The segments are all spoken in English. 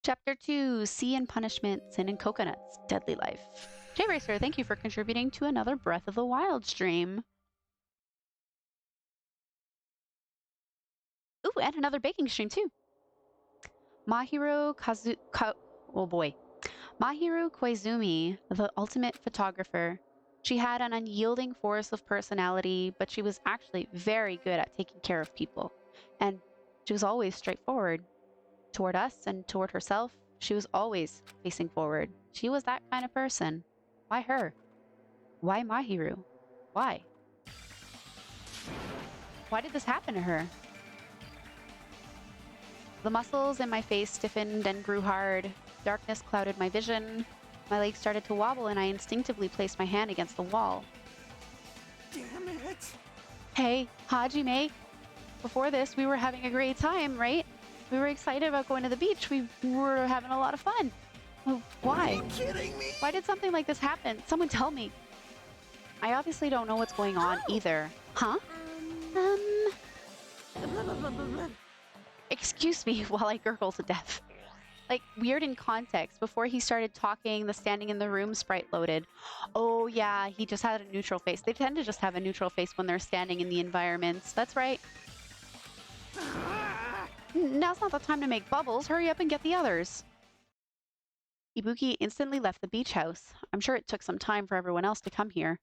Chapter 2, Sea and Punishment, Sin and Coconuts, Deadly Life. J-Racer, thank you for contributing to another Breath of the Wild stream. Ooh, and another baking stream too. Mahiro Koizumi, the ultimate photographer. She had an unyielding force of personality, but she was actually very good at taking care of people. And she was always straightforward. Toward us and toward herself, she was always facing forward. She was that kind of person. Why her? Why Mahiru? Why? Why did this happen to her? The muscles in my face stiffened and grew hard. Darkness clouded my vision. My legs started to wobble and I instinctively placed my hand against the wall. Damn it! Hey, Hajime. Before this, we were having a great time, right? We were excited about going to the beach. We were having a lot of fun. Well, why? Are you kidding me? Why did something like this happen? Someone tell me. I obviously don't know what's going on either. Huh? Excuse me while I gurgle to death. Like, weird in context. Before he started talking, the standing in the room sprite loaded. Oh yeah, he just had a neutral face. They tend to just have a neutral face when they're standing in the environments. That's right. Now's not the time to make bubbles. Hurry up and get the others. Ibuki instantly left the beach house. I'm sure it took some time for everyone else to come here.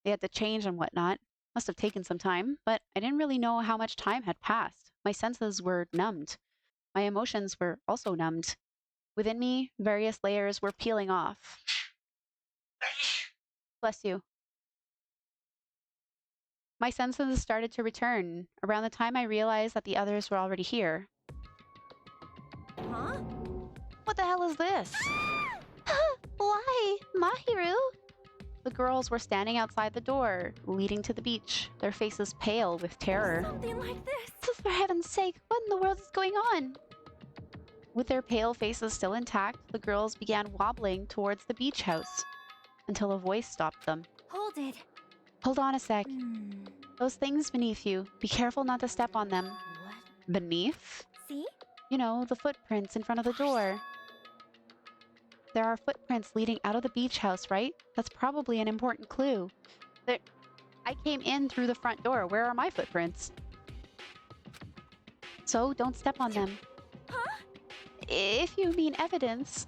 They had to change and whatnot. Must have taken some time, but I didn't really know how much time had passed. My senses were numbed. My emotions were also numbed. Within me, various layers were peeling off. Bless you. My senses started to return. Around the time I realized that the others were already here. Huh? What the hell is this? Why, Mahiru? The girls were standing outside the door, leading to the beach, their faces pale with terror. Something like this. For heaven's sake, what in the world is going on? With their pale faces still intact, the girls began wobbling towards the beach house until a voice stopped them. Hold it. Hold on a sec. Those things beneath you, be careful not to step on them. What? Beneath? See? You know, the footprints in front of the door. There are footprints leading out of the beach house, right? That's probably an important clue. I came in through the front door. Where are my footprints? So, don't step on them. Huh? If you mean evidence.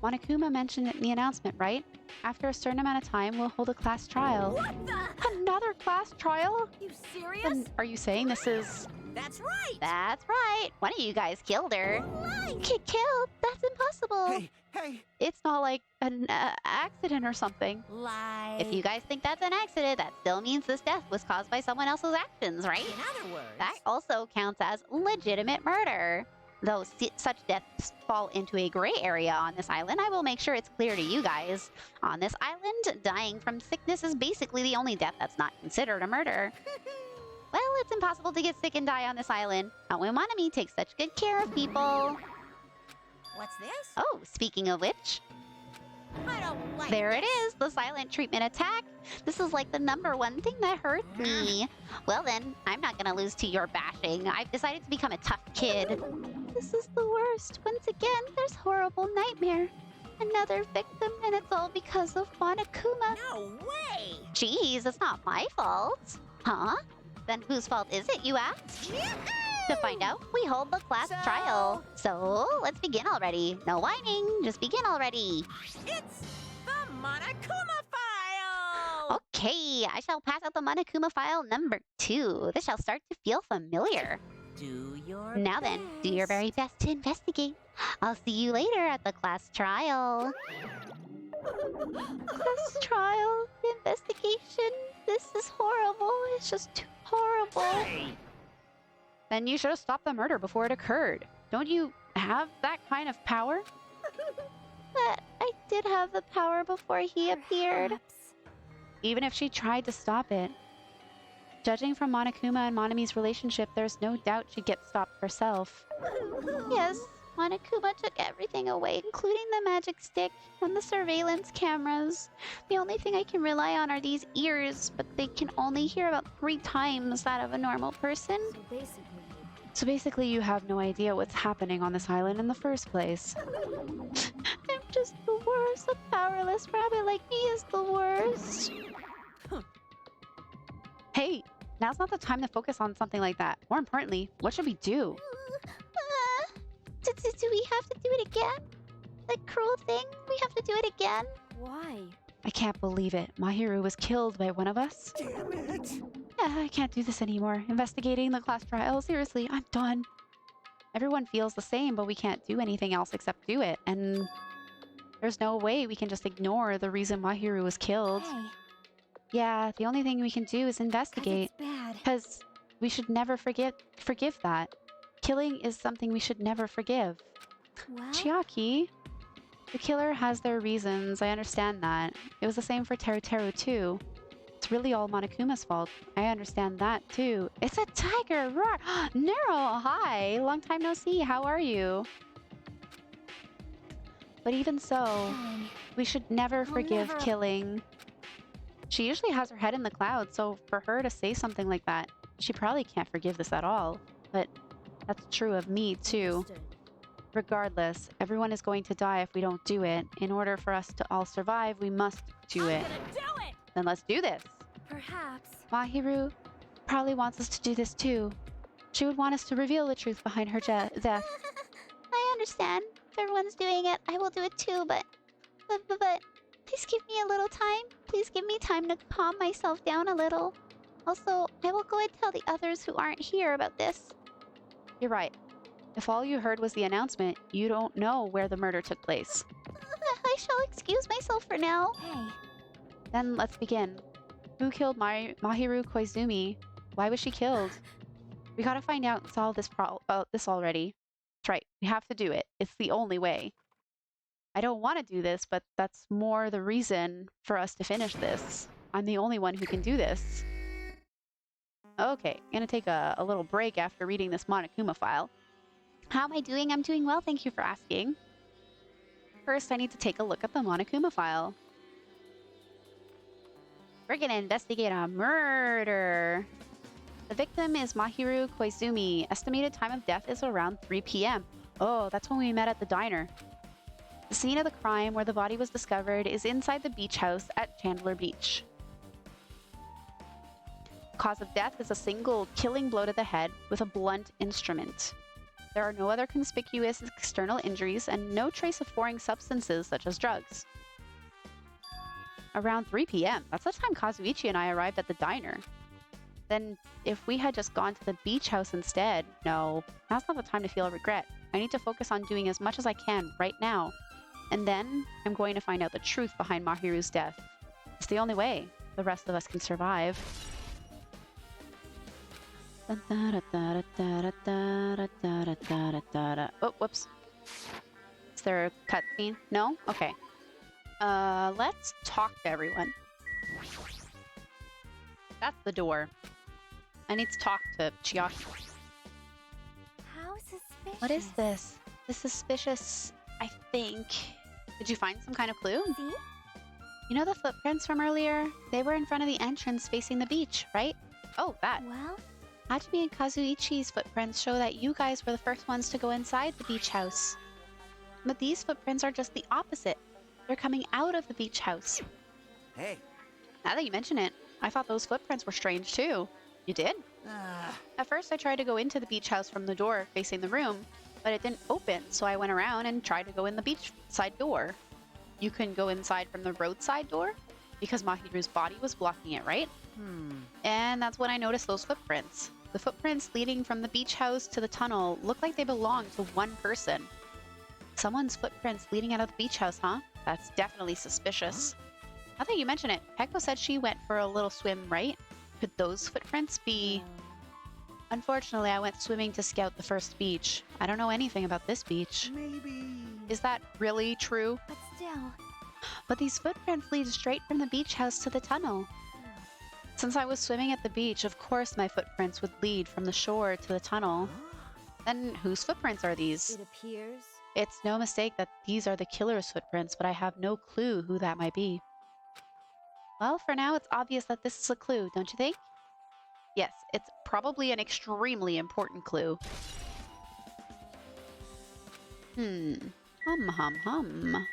Monokuma mentioned it in the announcement, right? After a certain amount of time, we'll hold a class trial. What the? Another class trial? You serious? Then are you saying this is... That's right. That's right. One of you guys killed her. Like. Killed? That's impossible. Hey! It's not like an accident or something. Like. If you guys think that's an accident, that still means this death was caused by someone else's actions, right? In other words. That also counts as legitimate murder. Though such deaths fall into a gray area on this island, I will make sure it's clear to you guys. On this island, dying from sickness is basically the only death that's not considered a murder. Well, it's impossible to get sick and die on this island. Aoimonami takes such good care of people. What's this? Oh, speaking of which, I don't like there this. it is, the silent treatment attack. This is like the #1 thing that hurts me. Well then, I'm not gonna lose to your bashing. I've decided to become a tough kid. This is the worst. Once again, there's horrible nightmare. Another victim, and it's all because of Monokuma. No way! Jeez, it's not my fault. Huh? Then whose fault is it, you ask? To find out, we hold the class trial. So, let's begin already. No whining, just begin already. It's the Monokuma file! Okay, I shall pass out the Monokuma file #2. This shall start to feel familiar. Do your Now then, do your very best to investigate. I'll see you later at the class trial. Class trial? Investigation? This is horrible. It's just too horrible. Hey! Then you should have stopped the murder before it occurred. Don't you have that kind of power? But I did have the power before he appeared. Even if she tried to stop it. Judging from Monokuma and Monami's relationship, there's no doubt she'd get stopped herself. Yes, Monokuma took everything away, including the magic stick and the surveillance cameras. The only thing I can rely on are these ears, but they can only hear about 3 times that of a normal person. So basically, So basically you have no idea what's happening on this island in the first place. I'm just the worst. A powerless rabbit like me is the worst. Hey, now's not the time to focus on something like that. More importantly, what should we do? Do we have to do it again? The cruel thing? We have to do it again? Why? I can't believe it. Mahiru was killed by one of us. Damn it! I can't do this anymore. Investigating the class trial. Seriously, I'm done. Everyone feels the same, but we can't do anything else except do it. And there's no way we can just ignore the reason Mahiru was killed. Hey, Yeah, the only thing we can do is 'cause investigate. it's bad. Because we should never forgive that. Killing is something we should never forgive. Well, Chiaki, the killer has their reasons. I understand that. It was the same for Teru too. It's really all Monokuma's fault. I understand that too. It's a tiger! Roar! Nero, hi! Long time no see. How are you? But even so, fine. we should never forgive never- killing. She usually has her head in the clouds, so for her to say something like that, she probably can't forgive this at all. But that's true of me too. Understood. Regardless, everyone is going to die if we don't do it. In order for us to all survive, we must do it. I'm gonna do it! Then let's do this! Perhaps. Mahiru probably wants us to do this too. She would want us to reveal the truth behind her death. I understand. If everyone's doing it, I will do it too, but please give me a little time. Please give me time to calm myself down a little. Also, I will go and tell the others who aren't here about this. You're right. If all you heard was the announcement, you don't know where the murder took place. I shall excuse myself for now. Hey, Then let's begin. Who killed Mahiru Koizumi? Why was she killed? We gotta find out and solve this already. That's right, we have to do it. It's the only way. I don't want to do this, but that's more the reason for us to finish this. I'm the only one who can do this. Okay, gonna take a little break after reading this Monokuma file. How am I doing? I'm doing well, thank you for asking. First, I need to take a look at the Monokuma file. We're gonna investigate a murder. The victim is Mahiru Koizumi. Estimated time of death is around 3 p.m. Oh, that's when we met at the diner. The scene of the crime where the body was discovered is inside the beach house at Chandler Beach. Cause of death is a single killing blow to the head with a blunt instrument. There are no other conspicuous external injuries and no trace of foreign substances such as drugs. Around 3 p.m. That's the time Kazuichi and I arrived at the diner. Then, if we had just gone to the beach house instead, no, now's not the time to feel regret. I need to focus on doing as much as I can right now. And then, I'm going to find out the truth behind Mahiru's death. It's the only way the rest of us can survive. Oh, whoops. Is there a cutscene? No? Okay. Let's talk to everyone. That's the door. I need to talk to Chiaki. how suspicious. What is this? This suspicious, I think. Did you find some kind of clue? See? You know the footprints from earlier? They were in front of the entrance facing the beach, right? Oh, that. Well, Hajime and Kazuichi's footprints show that you guys were the first ones to go inside the beach house. But these footprints are just the opposite. They're coming out of the beach house. Hey. Now that you mention it, I thought those footprints were strange too. You did? At first I tried to go into the beach house from the door facing the room, but it didn't open, so I went around and tried to go in the beach side door. You couldn't go inside from the roadside door? Because Mahiru's body was blocking it, right? And that's when I noticed those footprints. The footprints leading from the beach house to the tunnel look like they belong to one person. Someone's footprints leading out of the beach house, huh? That's definitely suspicious. Now that you mention it, Peko said she went for a little swim, right? Could those footprints be... Unfortunately, I went swimming to scout the first beach. I don't know anything about this beach. Maybe. Is that really true? but still. But these footprints lead straight from the beach house to the tunnel. Since I was swimming at the beach, of course my footprints would lead from the shore to the tunnel. Then whose footprints are these? It appears. It's no mistake that these are the killer's footprints, but I have no clue who that might be. Well, for now it's obvious that this is a clue, don't you think? Yes, it's probably an extremely important clue. Hum, hum, hum.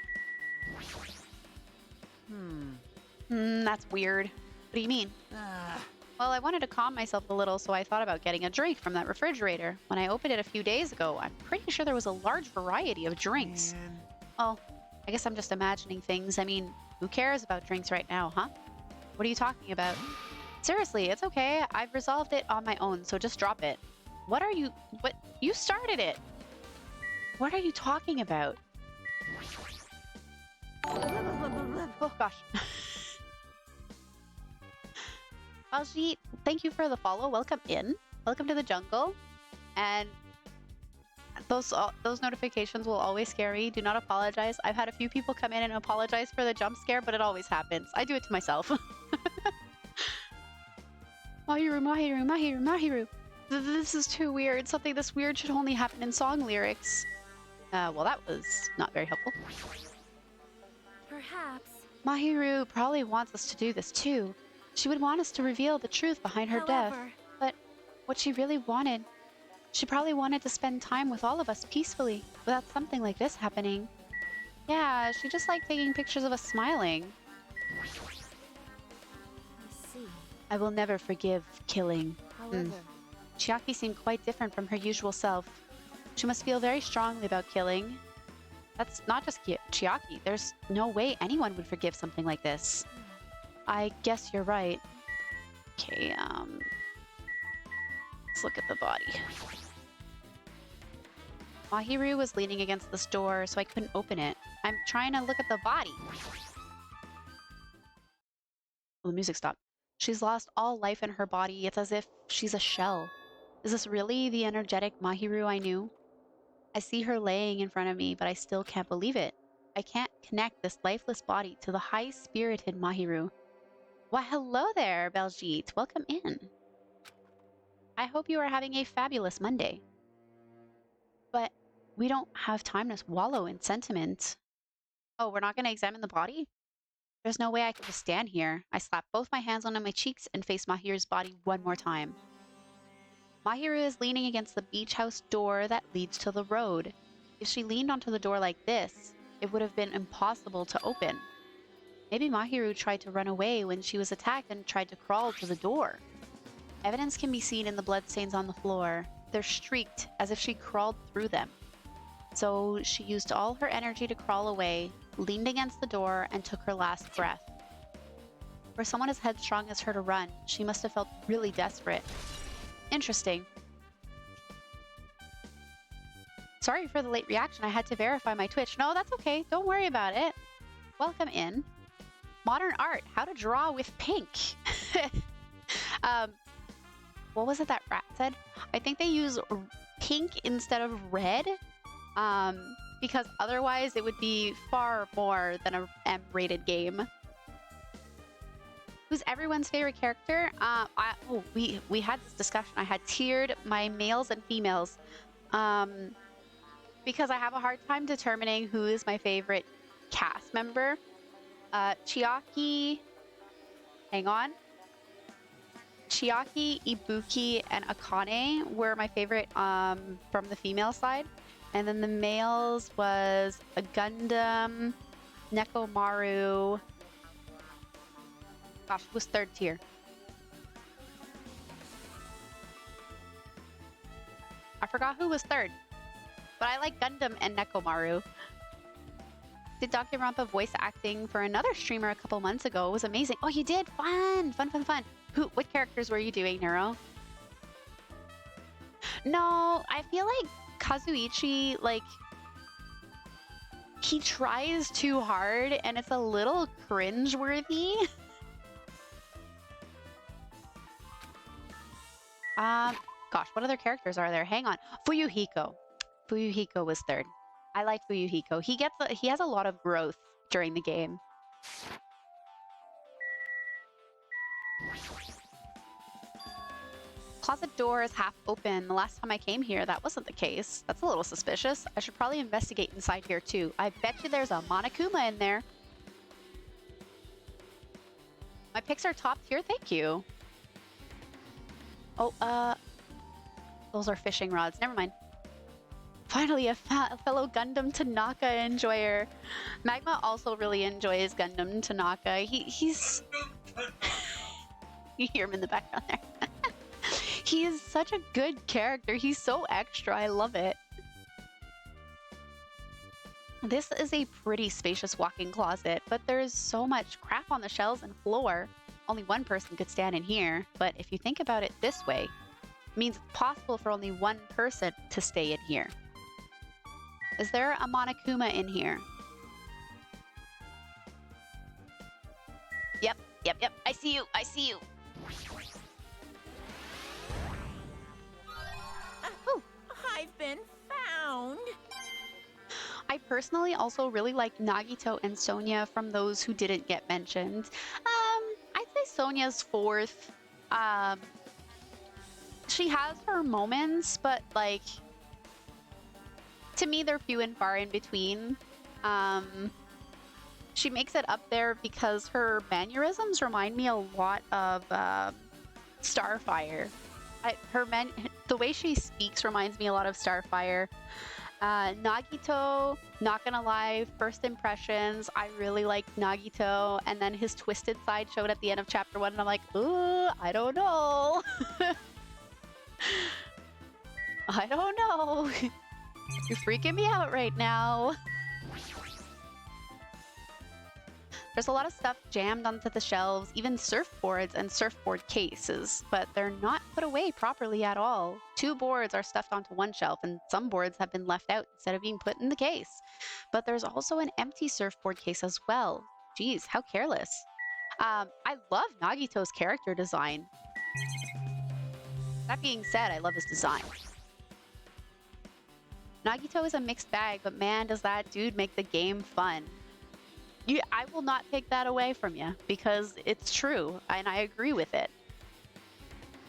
That's weird. What do you mean? Well, I wanted to calm myself a little, so I thought about getting a drink from that refrigerator. When I opened it a few days ago, I'm pretty sure there was a large variety of drinks. Man. Well, I guess I'm just imagining things. I mean, who cares about drinks right now, huh? What are you talking about? Seriously, it's okay. I've resolved it on my own, so just drop it. What are you... What? You started it! What are you talking about? Oh, gosh. Baljeet, thank you for the follow. Welcome in. Welcome to the jungle. And those notifications will always scare me. Do not apologize. I've had a few people come in and apologize for the jump scare, but it always happens. I do it to myself. Mahiru, Mahiru, Mahiru, Mahiru. This is too weird. Something this weird should only happen in song lyrics. Well, that was not very helpful. Perhaps. Mahiru probably wants us to do this too. She would want us to reveal the truth behind her death. But what she really wanted, she probably wanted to spend time with all of us peacefully, without something like this happening. Yeah, she just liked taking pictures of us smiling. I see. I will never forgive killing. However, Chiaki seemed quite different from her usual self. She must feel very strongly about killing. That's not just Chiaki. There's no way anyone would forgive something like this. I guess you're right. Okay, let's look at the body. Mahiru was leaning against this door, so I couldn't open it. I'm trying to look at the body. Oh, the music stopped. She's lost all life in her body. It's as if she's a shell. Is this really the energetic Mahiru I knew? I see her laying in front of me, but I still can't believe it. I can't connect this lifeless body to the high-spirited Mahiru. Why, hello there, Baljeet. Welcome in. I hope you are having a fabulous Monday. But we don't have time to wallow in sentiment. Oh, we're not going to examine the body? There's no way I can just stand here. I slap both my hands onto my cheeks and face Mahiru's body one more time. Mahiru is leaning against the beach house door that leads to the road. If she leaned onto the door like this, it would have been impossible to open. Maybe Mahiru tried to run away when she was attacked and tried to crawl to the door. Evidence can be seen in the bloodstains on the floor. They're streaked, as if she crawled through them. So she used all her energy to crawl away, leaned against the door, and took her last breath. For someone as headstrong as her to run, she must have felt really desperate. Interesting. Sorry for the late reaction. I had to verify my Twitch. No, that's okay. Don't worry about it. Welcome in. Modern art. How to draw with pink. What was it that Rat said? I think they use pink instead of red. Because otherwise it would be far more than a M-rated game. Who's everyone's favorite character? We had this discussion. I had tiered my males and females. Because I have a hard time determining who is my favorite cast member. Chiaki... Hang on. Chiaki, Ibuki, and Akane were my favorite from the female side. And then the males was a Gundam, Nekomaru... Gosh, it was third tier. I forgot who was third. But I like Gundam and Nekomaru. Did Danganronpa voice acting for another streamer a couple months ago. It was amazing. Oh, you did? Fun! Fun, fun, fun. What characters were you doing, Neuro? No, I feel like Kazuichi, like... he tries too hard, and it's a little cringe-worthy. Gosh, what other characters are there? Hang on. Fuyuhiko. Fuyuhiko was third. I like Fuyuhiko. He has a lot of growth during the game. Closet door is half open. The last time I came here, that wasn't the case. That's a little suspicious. I should probably investigate inside here too. I bet you there's a Monokuma in there. My picks are top tier, thank you. Oh, those are fishing rods. Never mind. Finally, a fellow Gundam Tanaka enjoyer. Magma also really enjoys Gundam Tanaka. He's... You hear him in the background there. He is such a good character. He's so extra. I love it. This is a pretty spacious walk-in closet, but there's so much crap on the shelves and floor. Only one person could stand in here, but if you think about it this way, it means it's possible for only one person to stay in here. Is there a Monokuma in here? Yep. I see you. I've been found. I personally also really like Nagito and Sonia from those who didn't get mentioned. I'd say Sonia's fourth. She has her moments, but like, to me, they're few and far in between. She makes it up there because her mannerisms remind me a lot of Starfire. The way she speaks reminds me a lot of Starfire. Nagito, not gonna lie, first impressions, I really liked Nagito, and then his twisted side showed at the end of chapter 1, and I'm like, ooh, I don't know. I don't know. You're freaking me out right now. There's a lot of stuff jammed onto the shelves, even surfboards and surfboard cases, but they're not put away properly at all. 2 boards are stuffed onto one shelf, and some boards have been left out instead of being put in the case. But there's also an empty surfboard case as well. Geez, how careless. I love Nagito's character design. That being said, I love his design. Nagito is a mixed bag, but man, does that dude make the game fun. I will not take that away from you, because it's true, and I agree with it.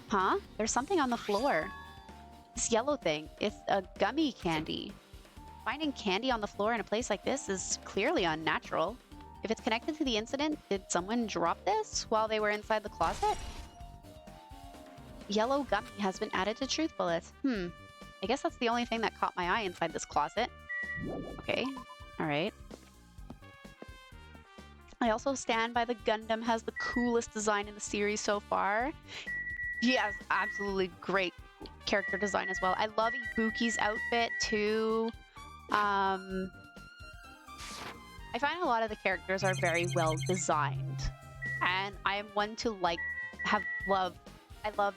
Huh? There's something on the floor. This yellow thing, it's a gummy candy. Finding candy on the floor in a place like this is clearly unnatural. If it's connected to the incident, did someone drop this while they were inside the closet? Yellow gummy has been added to Truth Bullets. I guess that's the only thing that caught my eye inside this closet. Okay, alright. I also stand by the Gundam has the coolest design in the series so far. He has absolutely great character design as well. I love Ibuki's outfit too. I find a lot of the characters are very well designed. And I am one to I love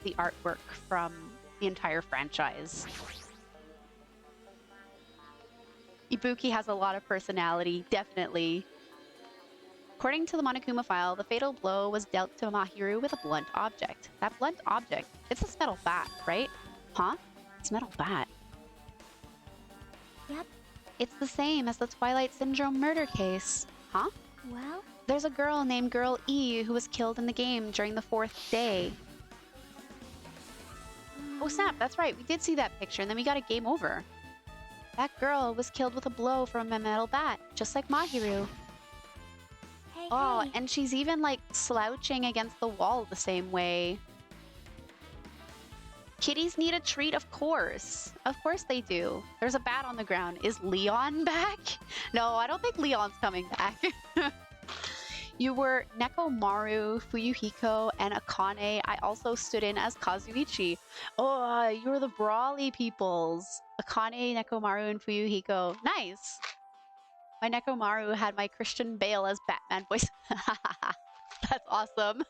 the artwork from the entire franchise. Ibuki has a lot of personality, definitely. According to the Monokuma file, the fatal blow was dealt to Mahiru with a blunt object. That blunt object, it's a metal bat, right? Huh? It's a metal bat. Yep. It's the same as the Twilight Syndrome murder case. Huh? Well? There's a girl named Girl E who was killed in the game during the 4th day. Oh snap, that's right, we did see that picture and then we got a game over. That girl was killed with a blow from a metal bat, just like Mahiru. Oh, and she's even like slouching against the wall the same way. Kitties need a treat, of course. Of course they do. There's a bat on the ground. Is Leon back? No, I don't think Leon's coming back. You were Nekomaru, Fuyuhiko, and Akane. I also stood in as Kazuichi. Oh, you were the Brawly peoples. Akane, Nekomaru, and Fuyuhiko. Nice. My Nekomaru had my Christian Bale as Batman voice. That's awesome.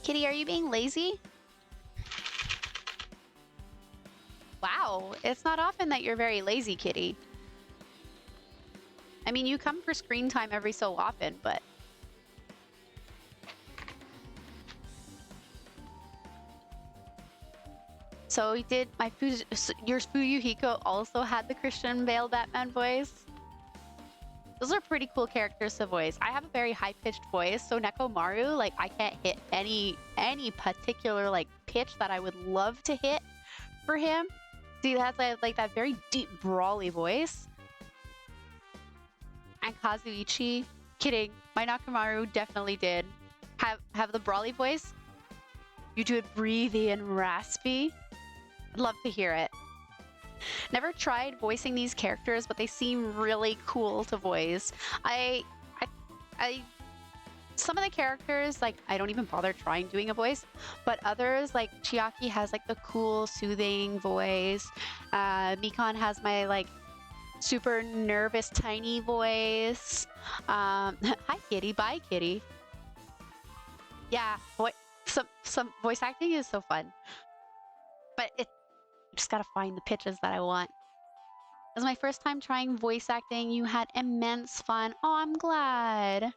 Kitty, are you being lazy? Wow, it's not often that you're very lazy, Kitty. I mean, you come for screen time every so often, but... So did your Fuyuhiko also had the Christian Bale Batman voice? Those are pretty cool characters to voice. I have a very high-pitched voice, so Nekomaru, like, I can't hit any particular, like, pitch that I would love to hit for him. See, that's like that very deep, brawly voice. And Kazuichi, kidding, my Nekomaru definitely did. Have the brawly voice? You do it breathy and raspy? I'd love to hear it. Never tried voicing these characters, but they seem really cool to voice. Some of the characters, like, I don't even bother trying doing a voice, but others, like Chiaki has like the cool, soothing voice. Mikan has my like super nervous, tiny voice. Hi, kitty. Bye, kitty. Yeah, some voice acting is so fun, but you just gotta find the pitches that I want. It was my first time trying voice acting. You had immense fun. Oh, I'm glad.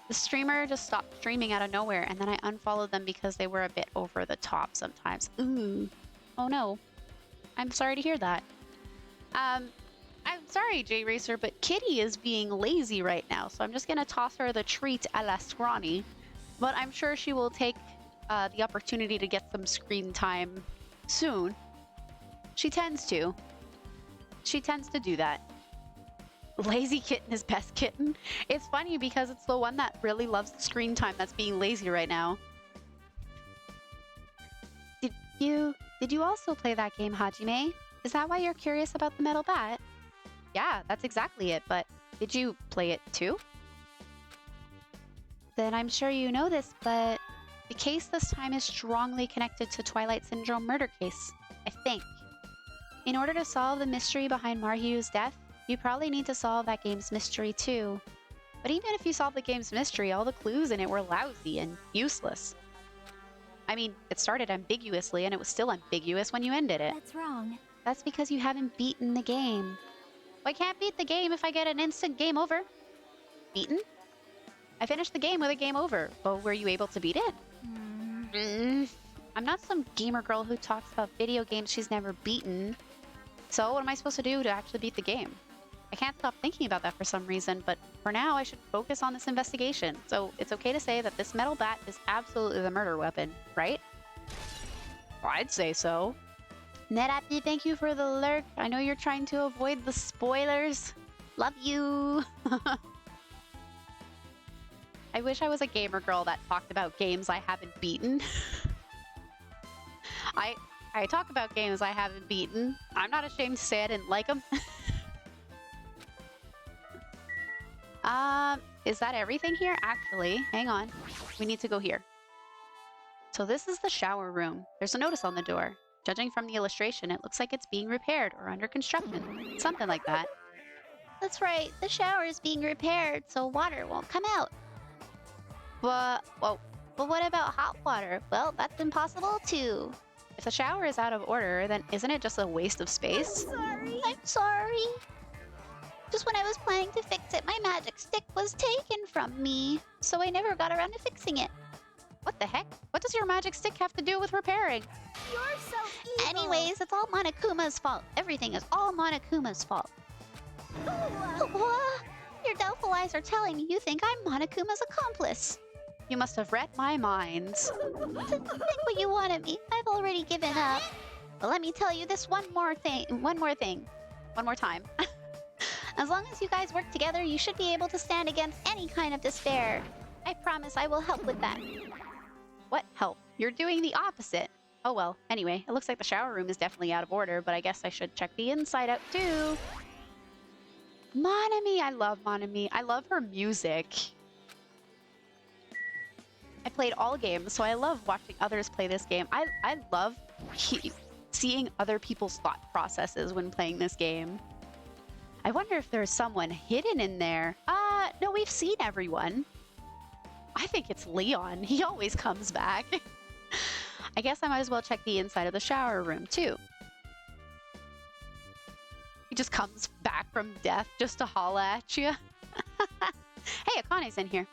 The streamer just stopped streaming out of nowhere, and then I unfollowed them because they were a bit over the top sometimes. Ooh. Oh no. I'm sorry to hear that. I'm sorry, J Racer, but Kitty is being lazy right now, so I'm just gonna toss her the treat a la scrawny. But I'm sure she will take the opportunity to get some screen time soon. She tends to. She tends to do that. Lazy kitten is best kitten. It's funny because it's the one that really loves the screen time that's being lazy right now. Did you also play that game, Hajime? Is that why you're curious about the metal bat? Yeah, that's exactly it, but did you play it too? Then I'm sure you know this, but the case this time is strongly connected to Twilight Syndrome murder case, I think. In order to solve the mystery behind Marhyu's death, you probably need to solve that game's mystery too. But even if you solve the game's mystery, all the clues in it were lousy and useless. I mean, it started ambiguously and it was still ambiguous when you ended it. That's wrong. That's because you haven't beaten the game. Well, I can't beat the game if I get an instant game over. Beaten? I finished the game with a game over. But were you able to beat it? I'm not some gamer girl who talks about video games she's never beaten. So what am I supposed to do to actually beat the game? I can't stop thinking about that for some reason, but for now I should focus on this investigation. So it's okay to say that this metal bat is absolutely the murder weapon, right? Well, I'd say so. NetAppy, thank you for the lurk. I know you're trying to avoid the spoilers. Love you. I wish I was a gamer girl that talked about games I haven't beaten. I talk about games I haven't beaten. I'm not ashamed to say I didn't like them. Is that everything here? Actually, hang on. We need to go here. So this is the shower room. There's a notice on the door. Judging from the illustration, it looks like it's being repaired or under construction. Something like that. That's right. The shower is being repaired, so water won't come out. But what about hot water? Well, that's impossible too. if the shower is out of order, then isn't it just a waste of space? I'm sorry. Just when I was planning to fix it, my magic stick was taken from me, so I never got around to fixing it. What the heck? What does your magic stick have to do with repairing? You're so evil. Anyways, it's all Monokuma's fault. Everything is all Monokuma's fault. What? Your doubtful eyes are telling me you think I'm Monokuma's accomplice. You must have read my mind. Think what you want of me. I've already given up. But let me tell you this one more time. As long as you guys work together, you should be able to stand against any kind of despair. I promise I will help with that. What help? You're doing the opposite. Oh well, anyway, it looks like the shower room is definitely out of order, but I guess I should check the inside out too. Monami! I love Monami. I love her music. I played all games, so I love watching others play this game. I love seeing other people's thought processes when playing this game. I wonder if there's someone hidden in there. No, we've seen everyone. I think it's Leon. He always comes back. I guess I might as well check the inside of the shower room, too. He just comes back from death just to holla at you. Hey, Akane's in here.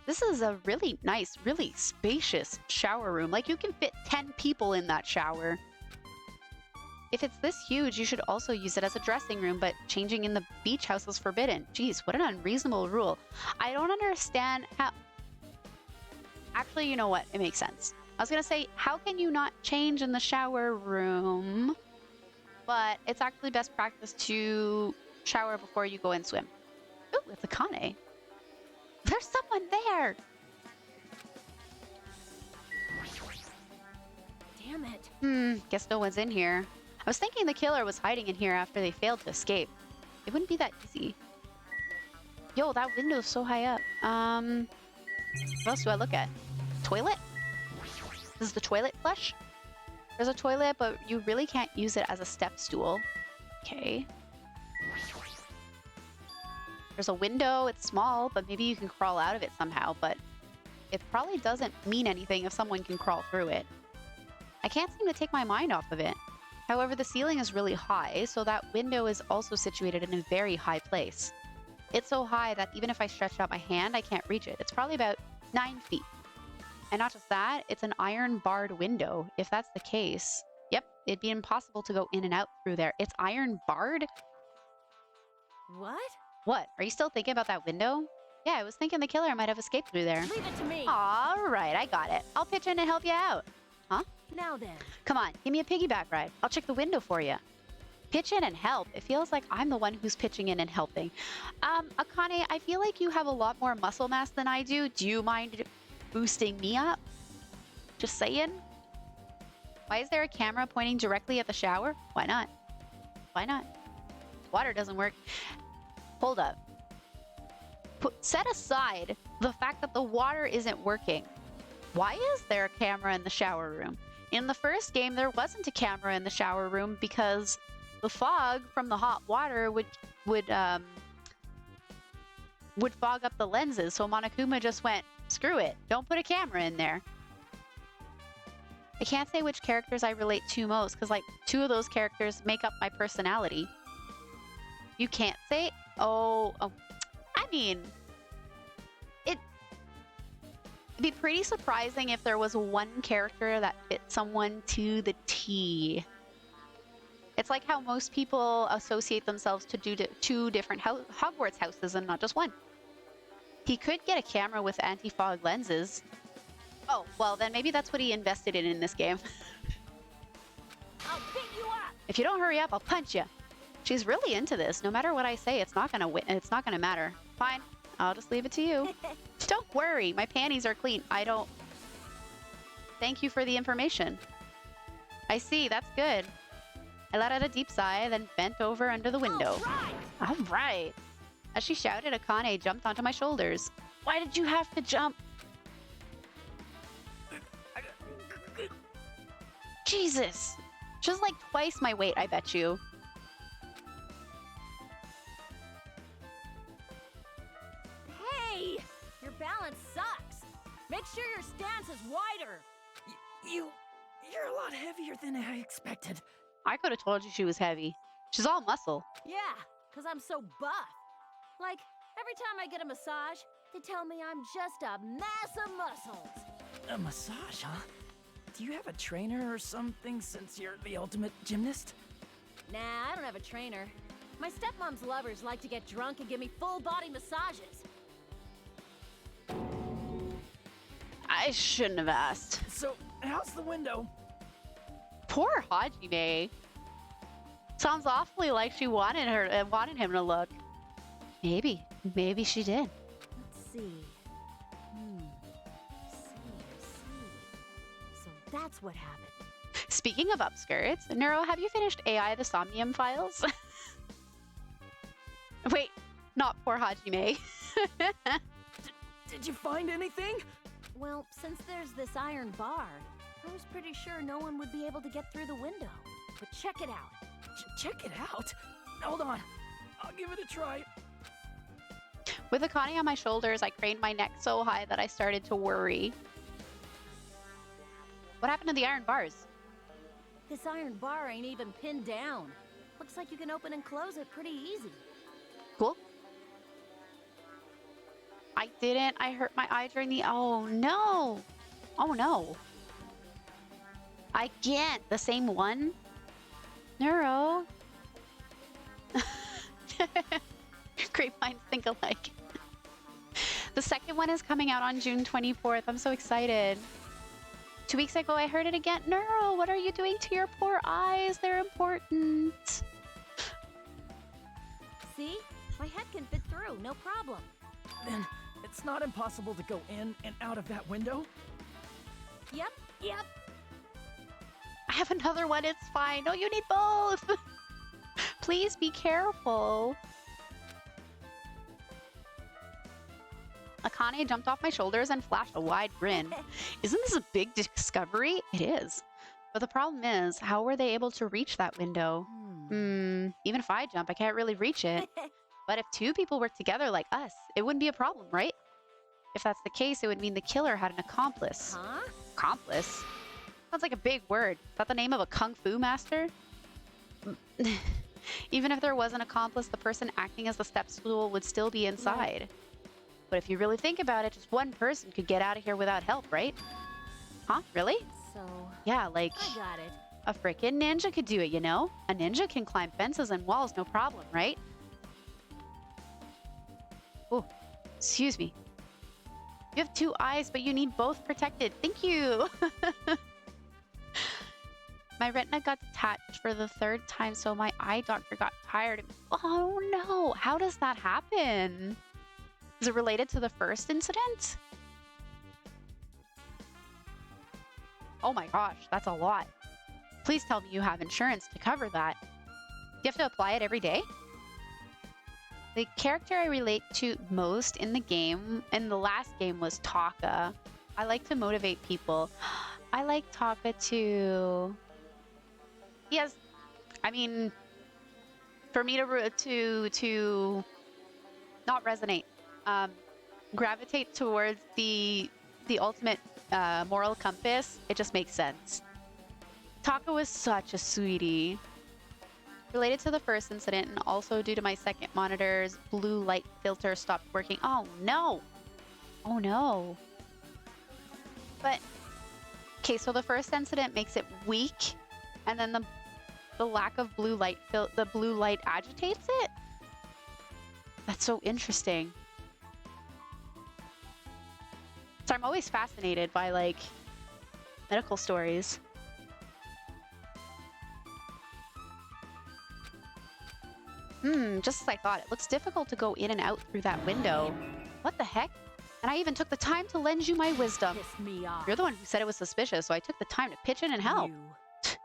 This is a really nice, really spacious shower room. Like, you can fit 10 people in that shower. If it's this huge, you should also use it as a dressing room, but changing in the beach house is forbidden. Jeez, what an unreasonable rule. I don't understand how... Actually, you know what? It makes sense. I was gonna say, how can you not change in the shower room? But it's actually best practice to shower before you go and swim. Ooh, it's Akane. There's someone there! Damn it. Guess no one's in here. I was thinking the killer was hiding in here after they failed to escape. It wouldn't be that easy. Yo, that window's so high up. What else do I look at? Toilet? This is the toilet flush? There's a toilet, but you really can't use it as a step stool. Okay. There's a window, it's small, but maybe you can crawl out of it somehow, but it probably doesn't mean anything if someone can crawl through it. I can't seem to take my mind off of it. However, the ceiling is really high, so that window is also situated in a very high place. It's so high that even if I stretch out my hand, I can't reach it. It's probably about 9 feet. And not just that, it's an iron barred window. If that's the case, yep, it'd be impossible to go in and out through there. It's iron barred? What? What? Are you still thinking about that window? Yeah, I was thinking the killer might have escaped through there. Leave it to me. All right, I got it. I'll pitch in and help you out. Huh? Now then. Come on, give me a piggyback ride. I'll check the window for you. Pitch in and help. It feels like I'm the one who's pitching in and helping. Akane, I feel like you have a lot more muscle mass than I do. Do you mind boosting me up? Just saying. Why is there a camera pointing directly at the shower? Why not? Why not? Water doesn't work. Hold up. Set aside the fact that the water isn't working. Why is there a camera in the shower room? In the first game, there wasn't a camera in the shower room because the fog from the hot water would fog up the lenses. So Monokuma just went, screw it, don't put a camera in there. I can't say which characters I relate to most because like 2 of those characters make up my personality. You can't say? Oh, I mean, it'd be pretty surprising if there was one character that fit someone to the T. It's like how most people associate themselves to 2 different Hogwarts houses and not just one. He could get a camera with anti-fog lenses. Oh, well then maybe that's what he invested in this game. I'll beat you up. If you don't hurry up, I'll punch you. She's really into this. No matter what I say, it's not gonna matter. Fine, I'll just leave it to you. Don't worry, my panties are clean. I don't... Thank you for the information. I see, that's good. I let out a deep sigh, then bent over under the window. All right. As she shouted, Akane jumped onto my shoulders. Why did you have to jump? Jesus. Just like twice my weight, I bet you. Hey! Your balance sucks. Make sure your stance is wider. You're a lot heavier than I expected. I could have told you she was heavy. She's all muscle. Yeah, because I'm so buff. Like, every time I get a massage, they tell me I'm just a mass of muscles. A massage, huh? Do you have a trainer or something since you're the ultimate gymnast? Nah, I don't have a trainer. My stepmom's lovers like to get drunk and give me full-body massages. I shouldn't have asked. So, how's the window? Poor Hajime. Sounds awfully like she wanted him to look. Maybe she did. Let's see. So that's what happened. Speaking of upskirts, Neuro, have you finished AI the Somnium files? Wait, not poor Hajime. Did you find anything? Well, since there's this iron bar, I was pretty sure no one would be able to get through the window. But check it out. Check it out? Hold on. I'll give it a try. With Akane on my shoulders, I craned my neck so high that I started to worry. What happened to the iron bars? This iron bar ain't even pinned down. Looks like you can open and close it pretty easy. Cool. I didn't. I hurt my eye during the... Oh, no. Oh, no. I can't. The same one? Neuro. Great minds think alike. The second one is coming out on June 24th. I'm so excited. 2 weeks ago, I heard it again. Neuro, what are you doing to your poor eyes? They're important. See? My head can fit through, no problem. Then It's not impossible to go in and out of that window? Yep. I have another one, it's fine. No, you need both. Please be careful. Akane jumped off my shoulders and flashed a wide grin. Isn't this a big discovery? It is. But the problem is, how were they able to reach that window? Even if I jump, I can't really reach it. But if two people work together like us, it wouldn't be a problem, right? If that's the case, it would mean the killer had an accomplice. Huh? Accomplice? Sounds like a big word. Is that the name of a kung fu master? Even if there was an accomplice, the person acting as the step stool would still be inside. But if you really think about it, just one person could get out of here without help, right? Huh? Really? So... Yeah, like... I got it. A frickin' ninja could do it, you know? A ninja can climb fences and walls, no problem, right? Oh, excuse me. You have two eyes, but you need both protected. Thank you! My retina got detached for the third time, so my eye doctor got tired. Oh no! How does that happen? Is it related to the first incident? Oh my gosh, that's a lot. Please tell me you have insurance to cover that. Do you have to apply it every day? The character I relate to most in the game, in the last game, was Taka. I like to motivate people. I like Taka too. He has, I mean, for me to not resonate, gravitate towards the ultimate moral compass, it just makes sense. Taka was such a sweetie. Related to the first incident, and also due to my second monitor's blue light filter stopped working. Oh no! Oh no. But, okay, so the first incident makes it weak, and then the lack of blue light, the blue light agitates it? That's so interesting. So I'm always fascinated by, like, medical stories. Just as I thought. It looks difficult to go in and out through that window. What the heck? And I even took the time to lend you my wisdom. Piss me off. You're the one who said it was suspicious, so I took the time to pitch in and help. It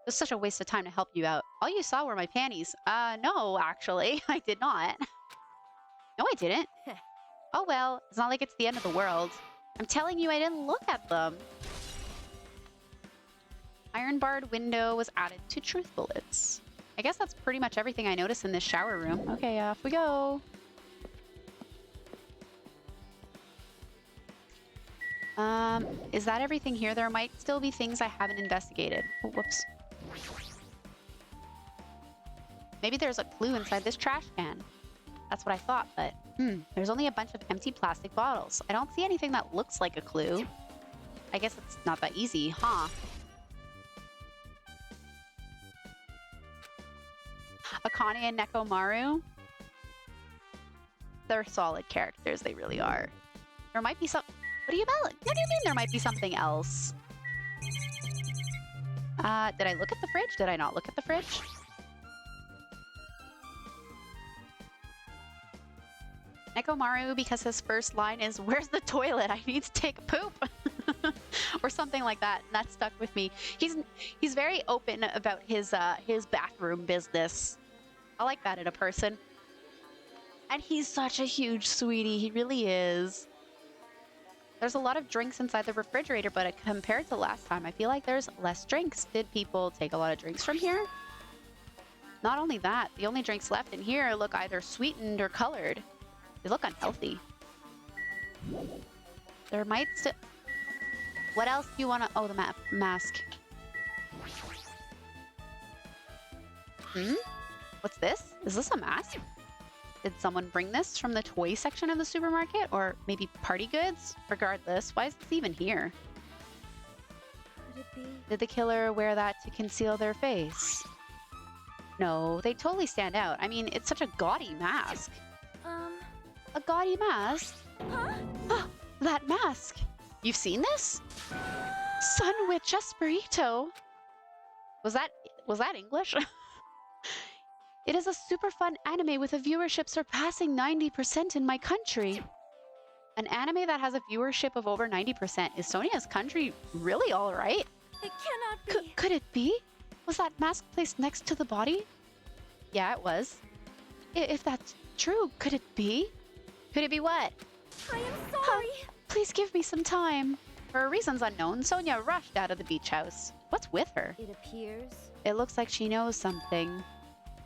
was such a waste of time to help you out. All you saw were my panties. No, actually. I did not. No, I didn't. Oh well, it's not like it's the end of the world. I'm telling you, I didn't look at them. Iron barred window was added to truth bullets. I guess that's pretty much everything I noticed in this shower room. Okay, off we go. Is that everything here? There might still be things I haven't investigated. Oh, whoops. Maybe there's a clue inside this trash can. That's what I thought, but there's only a bunch of empty plastic bottles. I don't see anything that looks like a clue. I guess it's not that easy, huh? Akane and Nekomaru. They're solid characters, they really are. There might be some... What do you mean there might be something else? Did I look at the fridge? Did I not look at the fridge? Nekomaru, because his first line is, "Where's the toilet? I need to take a poop." Or something like that, and that stuck with me. He's very open about his bathroom business. I like that in a person. And he's such a huge sweetie, he really is. There's a lot of drinks inside the refrigerator, but compared to last time, I feel like there's less drinks. Did people take a lot of drinks from here? Not only that, the only drinks left in here look either sweetened or colored. They look unhealthy. There might still... What else do you want to... Oh, the mask. What's this? Is this a mask? Did someone bring this from the toy section of the supermarket? Or maybe party goods? Regardless, why is this even here? Could it be? Did the killer wear that to conceal their face? No, they totally stand out. I mean, it's such a gaudy mask. A gaudy mask? Huh? That mask! You've seen this? Sun Witch Esperito! Was that English? It is a super fun anime with a viewership surpassing 90% in my country. An anime that has a viewership of over 90%. Is Sonia's country really alright? It cannot be. Could it be? Was that mask placed next to the body? Yeah, it was. If that's true, could it be? Could it be what? I am sorry. Please give me some time. For reasons unknown, Sonia rushed out of the beach house. What's with her? It appears. It looks like she knows something.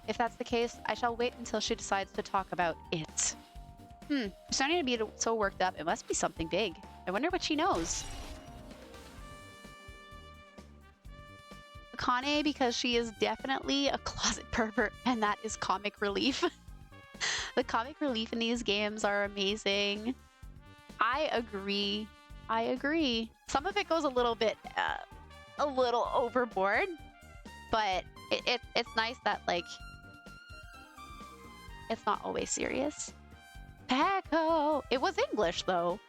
If that's the case, I shall wait until she decides to talk about it. For Sonia to be so worked up, it must be something big. I wonder what she knows. Akane, because she is definitely a closet pervert, and that is comic relief. The comic relief in these games are amazing. I agree. Some of it goes a little bit, a little overboard, but it's nice that, like, it's not always serious. Paco! It was English, though.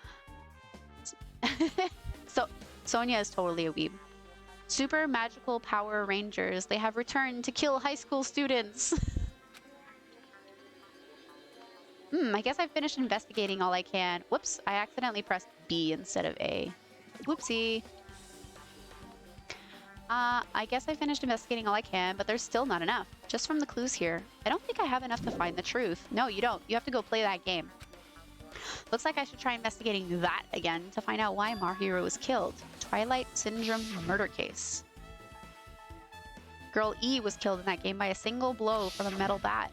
So, Sonia is totally a weeb. Super Magical Power Rangers. They have returned to kill high school students. I guess I finished investigating all I can. Whoops, I accidentally pressed B instead of A. Whoopsie. I guess I finished investigating all I can, but there's still not enough. Just from the clues here. I don't think I have enough to find the truth. No, you don't. You have to go play that game. Looks like I should try investigating that again to find out why Mahiro was killed. Twilight Syndrome murder case. Girl E was killed in that game by a single blow from a metal bat.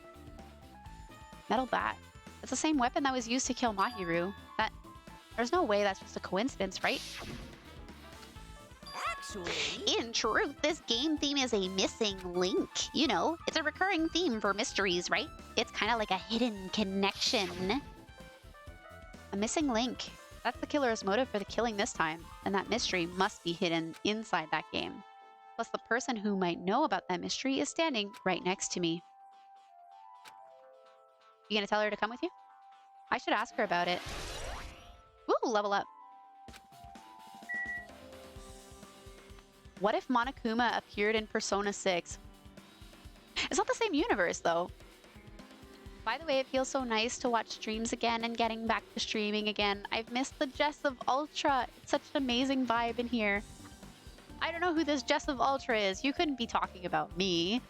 Metal bat? It's the same weapon that was used to kill Mahiru. There's no way that's just a coincidence, right? Actually. In truth, this game theme is a missing link. You know, it's a recurring theme for mysteries, right? It's kind of like a hidden connection. A missing link. That's the killer's motive for the killing this time, and that mystery must be hidden inside that game. Plus, the person who might know about that mystery is standing right next to me. You gonna tell her to come with you? I should ask her about it. Woo, level up. What if Monokuma appeared in Persona 6? It's not the same universe, though. By the way, it feels so nice to watch streams again and getting back to streaming again. I've missed the Jess of Ultra. It's such an amazing vibe in here. I don't know who this Jess of Ultra is. You couldn't be talking about me.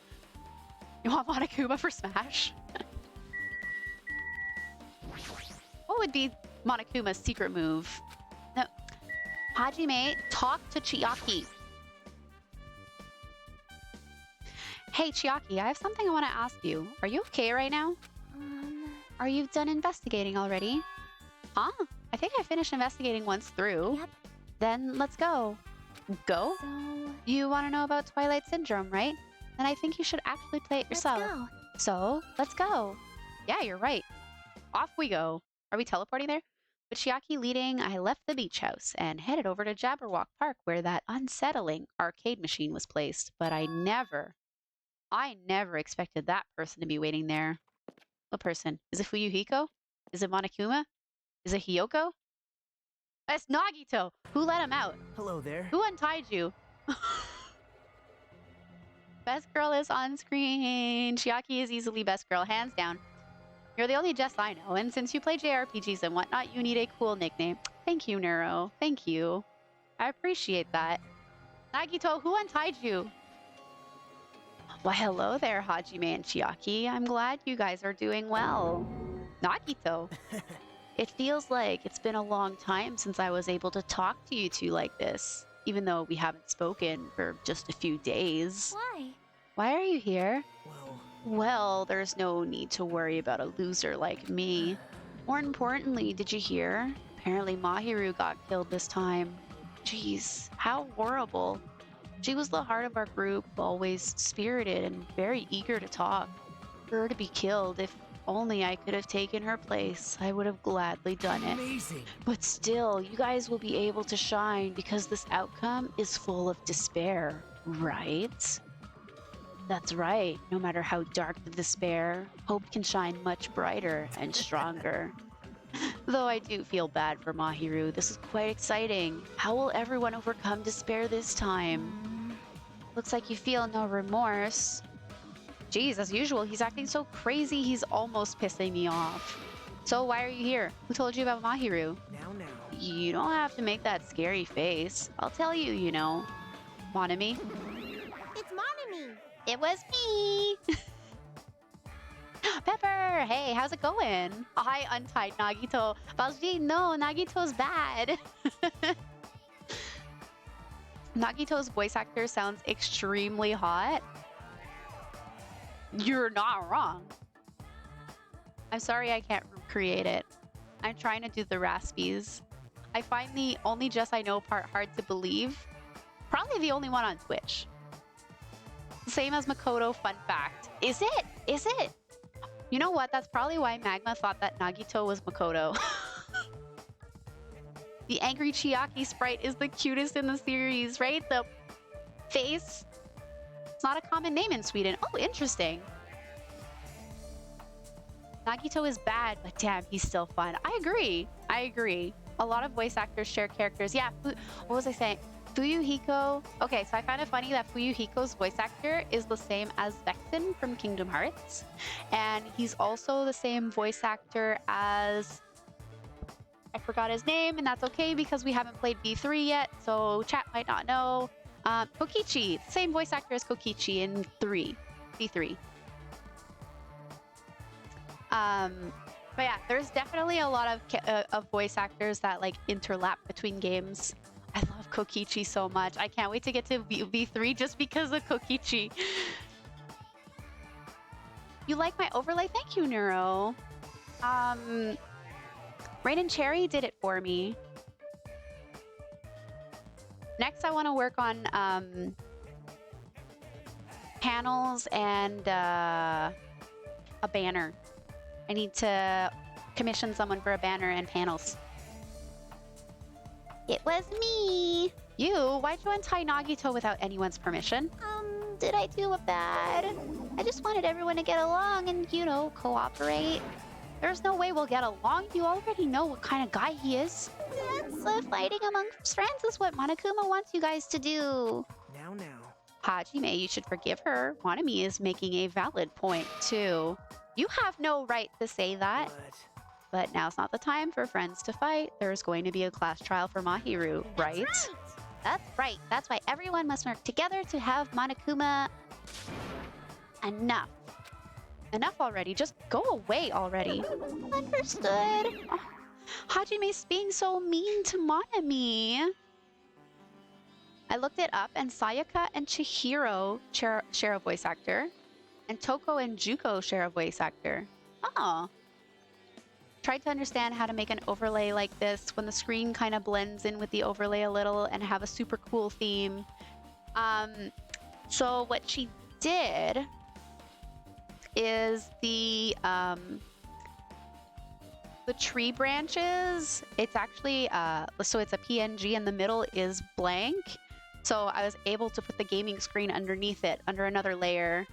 You want Monokuma for Smash? What would be Monokuma's secret move? No. Hajime, talk to Chiaki. Hey, Chiaki, I have something I want to ask you. Are you okay right now? Are you done investigating already? Huh? I think I finished investigating once through. Yep. Then let's go. Go? So, You want to know about Twilight Syndrome, right? Then I think you should actually play it yourself. let's go. So, let's go. Yeah, you're right. Off we go. Are we teleporting there? With Chiaki leading, I left the beach house and headed over to Jabberwock Park where that unsettling arcade machine was placed. But I never expected that person to be waiting there. What person? Is it Fuyuhiko? Is it Monokuma? Is it Hiyoko? It's Nagito! Who let him out? Hello there. Who untied you? Best girl is on screen. Chiaki is easily best girl, hands down. You're the only Jess I know, and since you play JRPGs and whatnot, you need a cool nickname. Thank you, Neuro. Thank you. I appreciate that. Nagito, who untied you? Why, hello there, Hajime and Chiaki. I'm glad you guys are doing well. Nagito. It feels like it's been a long time since I was able to talk to you two like this, even though we haven't spoken for just a few days. Why? Why are you here? Well, There's no need to worry about a loser like me. More importantly, did you hear? Apparently Mahiru got killed this time. Jeez, how horrible. She was the heart of our group, always spirited and very eager to talk. For her to be killed, if only I could have taken her place, I would have gladly done it. amazing. But still, you guys will be able to shine because this outcome is full of despair, right? That's right. No matter how dark the despair, hope can shine much brighter and stronger. Though I do feel bad for Mahiru, this is quite exciting. How will everyone overcome despair this time? Looks like you feel no remorse. Geez, as usual, he's acting so crazy he's almost pissing me off. So why are you here? Who told you about Mahiru? You don't have to make that scary face. I'll tell you, you know. Monami. It's Monami. It was me. Pepper! Hey, how's it going? Oh, hi, Untied Nagito. Balji, no, Nagito's bad. Nagito's voice actor sounds extremely hot. You're not wrong. I'm sorry I can't recreate it. I'm trying to do the raspies. I find the only Just I Know part hard to believe. Probably the only one on Twitch. Same as Makoto, fun fact. Is it? Is it? You know what? That's probably why Magma thought that Nagito was Makoto. The angry Chiaki sprite is the cutest in the series, right? The face. It's not a common name in Sweden. Oh, interesting. Nagito is bad, but damn, he's still fun. I agree. I agree. A lot of voice actors share characters. Yeah, what was I saying? Fuyuhiko. Okay, so I find it funny that Fuyuhiko's voice actor is the same as Vexen from Kingdom Hearts. And he's also the same voice actor as... I forgot his name, and that's okay because we haven't played V3 yet, so chat might not know. Kokichi, same voice actor as Kokichi in V3. But yeah, there's definitely a lot of voice actors that like interlap between games. I love Kokichi so much. I can't wait to get to V3 just because of Kokichi. You like my overlay? Thank you, Neuro. Rain and Cherry did it for me. Next, I want to work on panels and a banner. I need to commission someone for a banner and panels. It was me. You? Why'd you untie Nagito without anyone's permission? Did I do a bad? I just wanted everyone to get along and, you know, cooperate. There's no way we'll get along. You already know what kind of guy he is. That's fighting amongst friends is what Monokuma wants you guys to do. Now. Hajime, you should forgive her. Wanami is making a valid point, too. You have no right to say that. But now's not the time for friends to fight. There's going to be a class trial for Mahiru, right? That's right. That's why everyone must work together to have Monokuma... Enough. Enough already. Just go away already. Understood. Oh, Hajime's being so mean to Monami. I looked it up, and Sayaka and Chihiro share a voice actor. And Toko and Juko share a voice actor. Oh. Tried to understand how to make an overlay like this when the screen kind of blends in with the overlay a little and have a super cool theme. So what she did is the tree branches, it's actually so it's a PNG and the middle is blank, so I was able to put the gaming screen underneath it under another layer.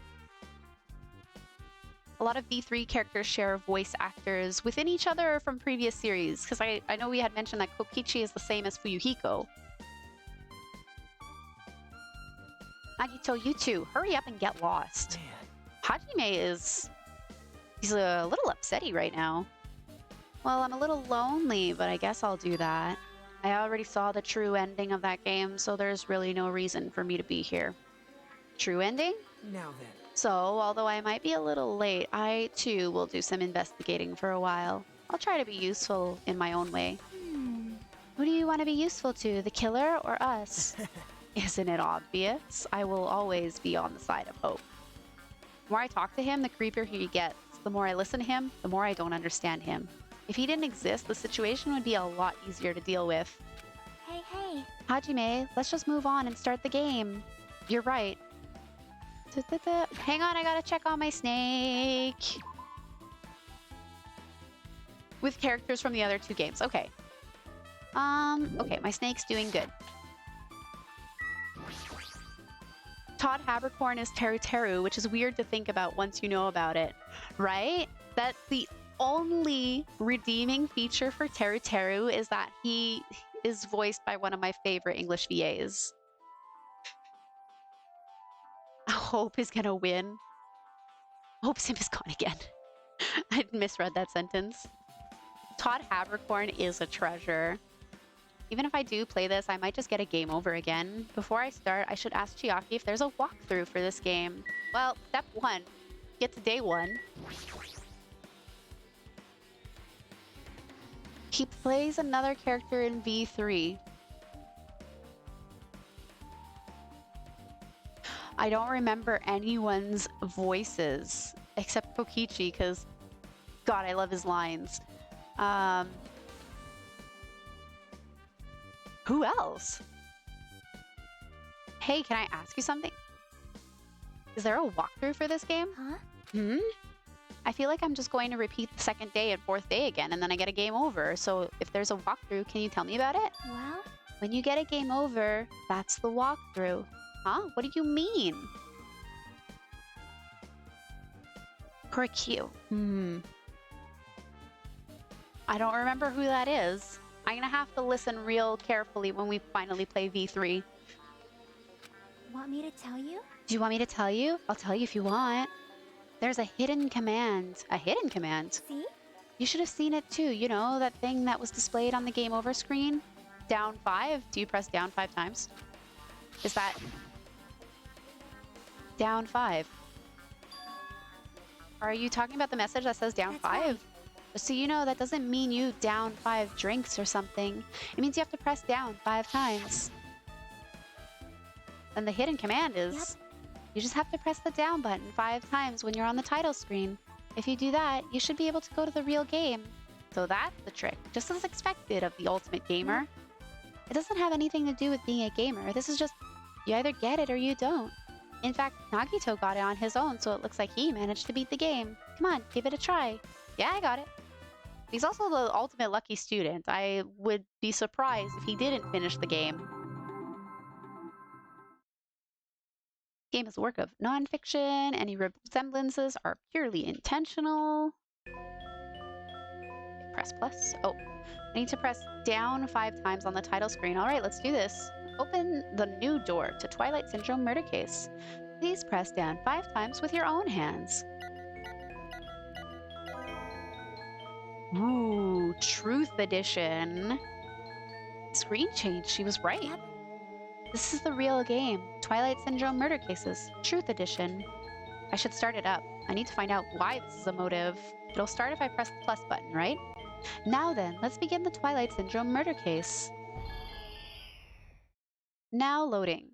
A lot of V3 characters share voice actors within each other from previous series, because I know we had mentioned that Kokichi is the same as Fuyuhiko. Nagito, you two, hurry up and get lost. Man. Hajime he's a little upsetty right now. Well, I'm a little lonely, but I guess I'll do that. I already saw the true ending of that game, so there's really no reason for me to be here. True ending? Now then. So, although I might be a little late, I too will do some investigating for a while. I'll try to be useful in my own way. Who do you want to be useful to, the killer or us? Isn't it obvious? I will always be on the side of hope. The more I talk to him, the creepier he gets. The more I listen to him, the more I don't understand him. If he didn't exist, the situation would be a lot easier to deal with. Hey. Hajime, let's just move on and start the game. You're right. Hang on, I gotta check on my snake. With characters from the other two games. Okay. Okay, my snake's doing good. Todd Habercorn is Teru Teru, which is weird to think about once you know about it, right? That's the only redeeming feature for Teru Teru is that he is voiced by one of my favorite English VAs. Hope is gonna win. Hope Sim is gone again. I misread that sentence. Todd Habercorn is a treasure. Even if I do play this, I might just get a game over again. Before I start, I should ask Chiaki if there's a walkthrough for this game. Well, step 1. Get to day 1. He plays another character in V3. I don't remember anyone's voices except Kokichi, because God, I love his lines. Who else? Hey, can I ask you something? Is there a walkthrough for this game? Huh? I feel like I'm just going to repeat the 2nd day and 4th day again, and then I get a game over. So if there's a walkthrough, can you tell me about it? Well, When you get a game over, that's the walkthrough. Huh? What do you mean? Korikyu. I don't remember who that is. I'm gonna have to listen real carefully when we finally play V3. want me to tell you? Do you want me to tell you? I'll tell you if you want. There's a hidden command. A hidden command? See? You should have seen it too. You know, that thing that was displayed on the game over screen? Down 5? Do you press down 5 times? Is that... down 5? Are you talking about the message that says down That's 5? right. So you know that doesn't mean you down 5 drinks or something. It means you have to press down 5 times. And the hidden command is... Yep. You just have to press the down button 5 times when you're on the title screen. If you do that, you should be able to go to the real game. So that's the trick, just as expected of the ultimate gamer. It doesn't have anything to do with being a gamer. This is just, you either get it or you don't. In fact, Nagito got it on his own, so it looks like he managed to beat the game. Come on, give it a try. Yeah, I got it. He's also the ultimate lucky student. I would be surprised if he didn't finish the game. Game is a work of non-fiction. Any resemblances are purely intentional. Press plus. Oh, I need to press down 5 times on the title screen. All right, let's do this. Open the new door to Twilight Syndrome murder case. Please press down 5 times with your own hands. Ooh, Truth Edition. Screen change, she was right. Yep. This is the real game. Twilight Syndrome Murder Cases, Truth Edition. I should start it up. I need to find out why this is a motive. It'll start if I press the plus button, right? Now then, let's begin the Twilight Syndrome murder case. Now loading.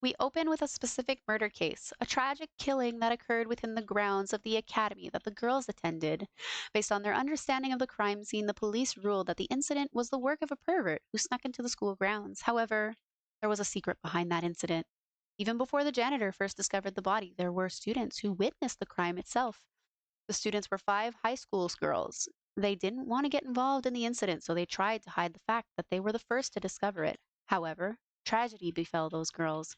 We open with a specific murder case, a tragic killing that occurred within the grounds of the academy that the girls attended. Based on their understanding of the crime scene, the police ruled that the incident was the work of a pervert who snuck into the school grounds. However, there was a secret behind that incident. Even before the janitor first discovered the body, there were students who witnessed the crime itself. The students were 5 high school girls. They didn't want to get involved in the incident, so they tried to hide the fact that they were the first to discover it. However, tragedy befell those girls.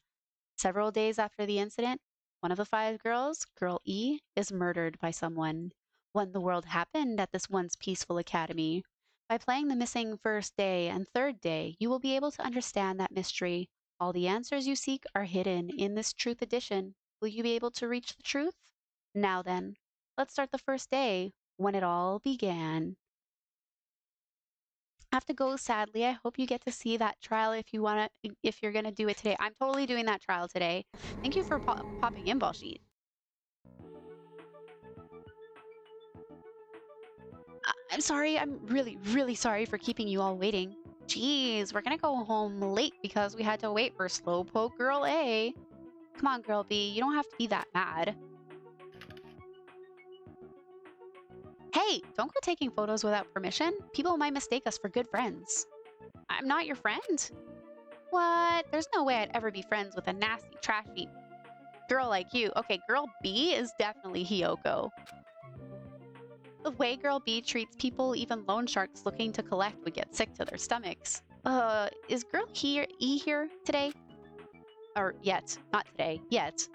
Several days after the incident, one of the 5 girls, Girl E, is murdered by someone. What in the world happened at this once peaceful academy? By playing the missing first day and third day, you will be able to understand that mystery. All the answers you seek are hidden in this Truth Edition. Will you be able to reach the truth? Now then, let's start the first day, when it all began. I have to go, sadly. I hope you get to see that trial if you're gonna do it today. I'm totally doing that trial today. Thank you for popping in, Ball Sheet. I'm sorry. I'm really, really sorry for keeping you all waiting. Jeez, we're gonna go home late because we had to wait for Slowpoke Girl A. Come on, Girl B. You don't have to be that mad. Hey, don't go taking photos without permission. People might mistake us for good friends. I'm not your friend. What? There's no way I'd ever be friends with a nasty, trashy girl like you. Okay, Girl B is definitely Hiyoko. The way Girl B treats people, even loan sharks looking to collect would get sick to their stomachs. Is Girl E here today? Or yet. Not today. Yet.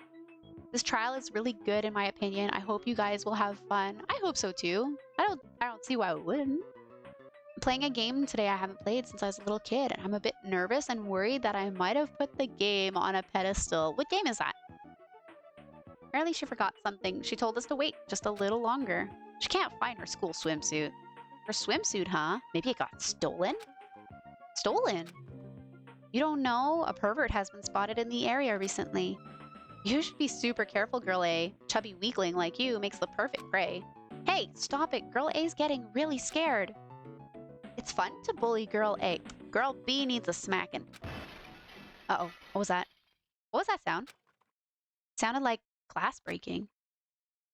This trial is really good in my opinion. I hope you guys will have fun. I hope so too. I don't see why I wouldn't. I'm playing a game today I haven't played since I was a little kid, and I'm a bit nervous and worried that I might have put the game on a pedestal. What game is that? Apparently she forgot something. She told us to wait just a little longer. She can't find her school swimsuit. Her swimsuit, huh? Maybe it got stolen? Stolen? You don't know? A pervert has been spotted in the area recently. You should be super careful, Girl A. Chubby weakling like you makes the perfect prey. Hey, stop it. Girl A's getting really scared. It's fun to bully Girl A. Girl B needs a smacking. Uh-oh. What was that? What was that sound? It sounded like glass breaking.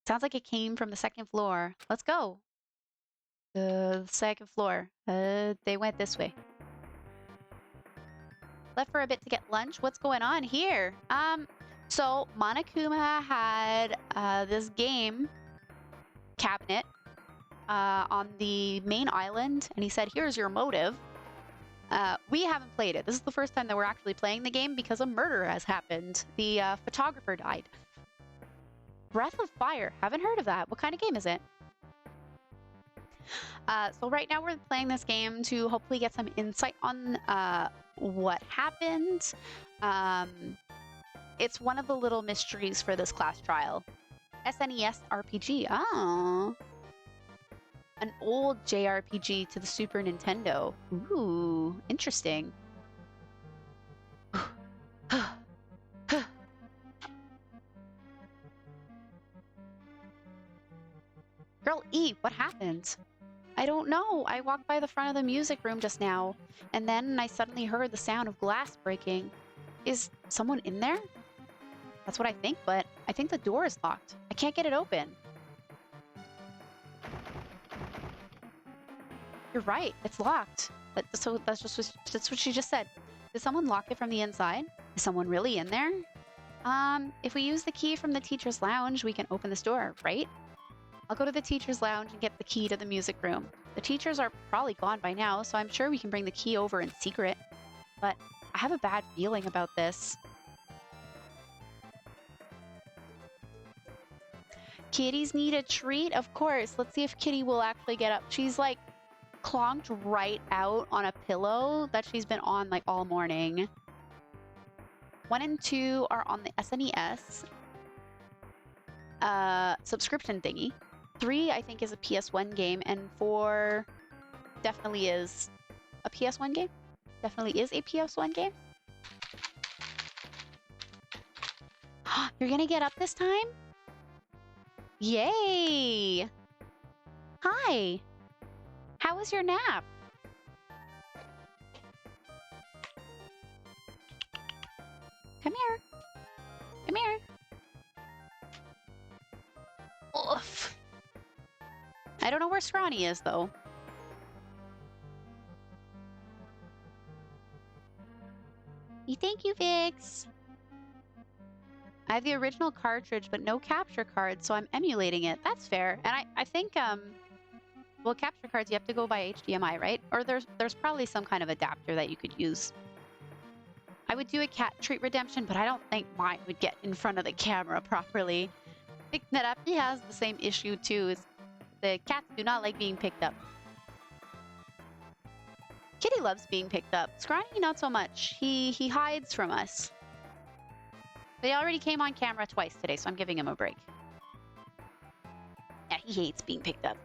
Sounds like it came from the second floor. Let's go. The second floor. They went this way. Left for a bit to get lunch. What's going on here? So Monokuma had this game cabinet on the main island, and he said, here's your motive. We haven't played it. This is the first time that we're actually playing the game because a murder has happened. The photographer died. Breath of Fire. Haven't heard of that. What kind of game is it? So right now we're playing this game to hopefully get some insight on what happened. It's one of the little mysteries for this class trial. SNES RPG. Oh. An old JRPG to the Super Nintendo. Ooh, interesting. Girl E, what happened? I don't know. I walked by the front of the music room just now, and then I suddenly heard the sound of glass breaking. Is someone in there? That's what I think, but I think the door is locked. I can't get it open. You're right. It's locked. So that's what she just said. Did someone lock it from the inside? Is someone really in there? If we use the key from the teacher's lounge, we can open this door, right? I'll go to the teacher's lounge and get the key to the music room. The teachers are probably gone by now, so I'm sure we can bring the key over in secret. But I have a bad feeling about this. Kitties need a treat? Of course. Let's see if Kitty will actually get up. She's like clonked right out on a pillow that she's been on like all morning. 1 and 2 are on the SNES subscription thingy. 3, I think, is a PS1 game, and 4 definitely is a PS1 game. Definitely is a PS1 game. You're gonna get up this time? Yay! Hi! How was your nap? Come here. Come here. Oof. I don't know where Scrawny is, though. Thank you, Vix. I have the original cartridge, but no capture card, so I'm emulating it. That's fair. And I think, well, capture cards, you have to go by HDMI, right? Or there's probably some kind of adapter that you could use. I would do a cat treat redemption, but I don't think mine would get in front of the camera properly. I think Nerapi has the same issue, too. The cats do not like being picked up. Kitty loves being picked up. Scrawny, not so much. He hides from us. But he already came on camera twice today, so I'm giving him a break. Yeah, he hates being picked up.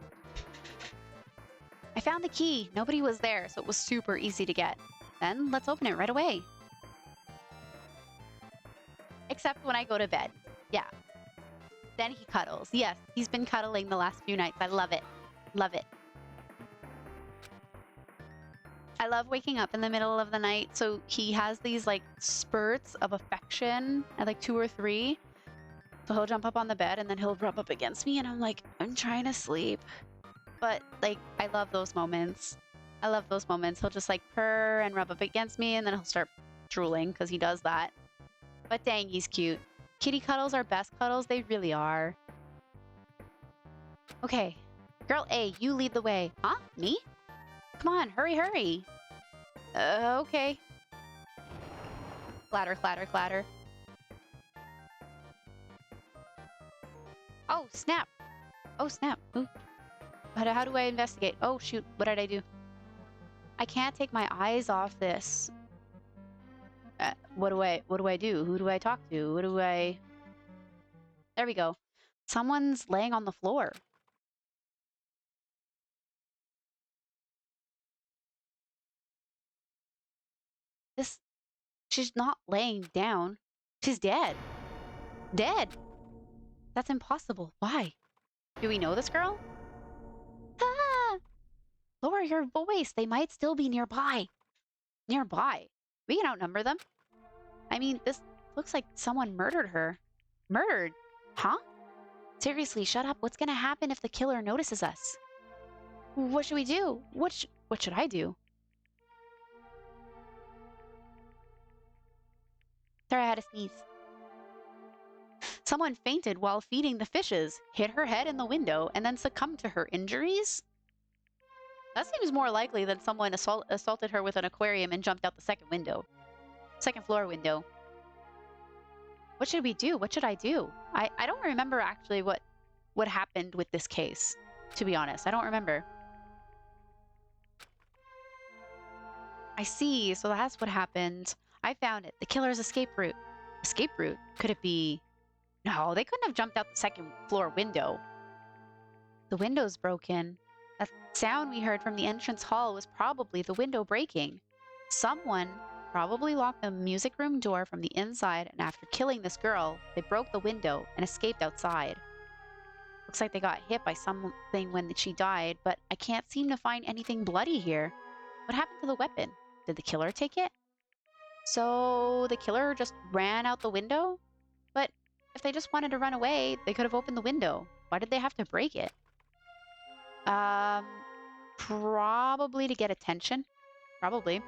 I found the key. Nobody was there, so it was super easy to get. Then let's open it right away. Except when I go to bed. Yeah. Then he cuddles. Yes, he's been cuddling the last few nights. I love it. Love it. I love waking up in the middle of the night. So he has these like spurts of affection at like 2 or 3. So he'll jump up on the bed and then he'll rub up against me and I'm like, I'm trying to sleep. But like, I love those moments. I love those moments. He'll just like purr and rub up against me and then he'll start drooling because he does that. But dang, he's cute. Kitty cuddles are best cuddles. They really are. Okay. Girl A, you lead the way. Huh? Me? Come on, hurry, hurry. Okay. Clatter, clatter, clatter. Oh, snap. Oh, snap. Ooh. How do I investigate? Oh, shoot. What did I do? I can't take my eyes off this. What do I do? Who do I talk to? There we go. Someone's laying on the floor. She's not laying down. She's dead. Dead. That's impossible. Why? Do we know this girl? Ah! Lower your voice. They might still be nearby. Nearby? We can outnumber them. I mean, this looks like someone murdered her. Murdered? Huh? Seriously, shut up. What's gonna happen if the killer notices us? What should we do? What should I do? Sorry, I had to sneeze. Someone fainted while feeding the fishes, hit her head in the window, and then succumbed to her injuries? That seems more likely than someone assaulted her with an aquarium and jumped out the second floor window. What should we do? What should I do? I don't remember actually what happened with this case, to be honest. I don't remember. I see. So that's what happened. I found it. The killer's escape route. Escape route? Could it be... No, they couldn't have jumped out the second floor window. The window's broken. That sound we heard from the entrance hall was probably the window breaking. Someone probably locked the music room door from the inside, and after killing this girl, they broke the window and escaped outside. Looks like they got hit by something when she died, but I can't seem to find anything bloody here. What happened to the weapon? Did the killer take it? So the killer just ran out the window? But if they just wanted to run away, they could have opened the window. Why did they have to break it? Probably to get attention. Probably.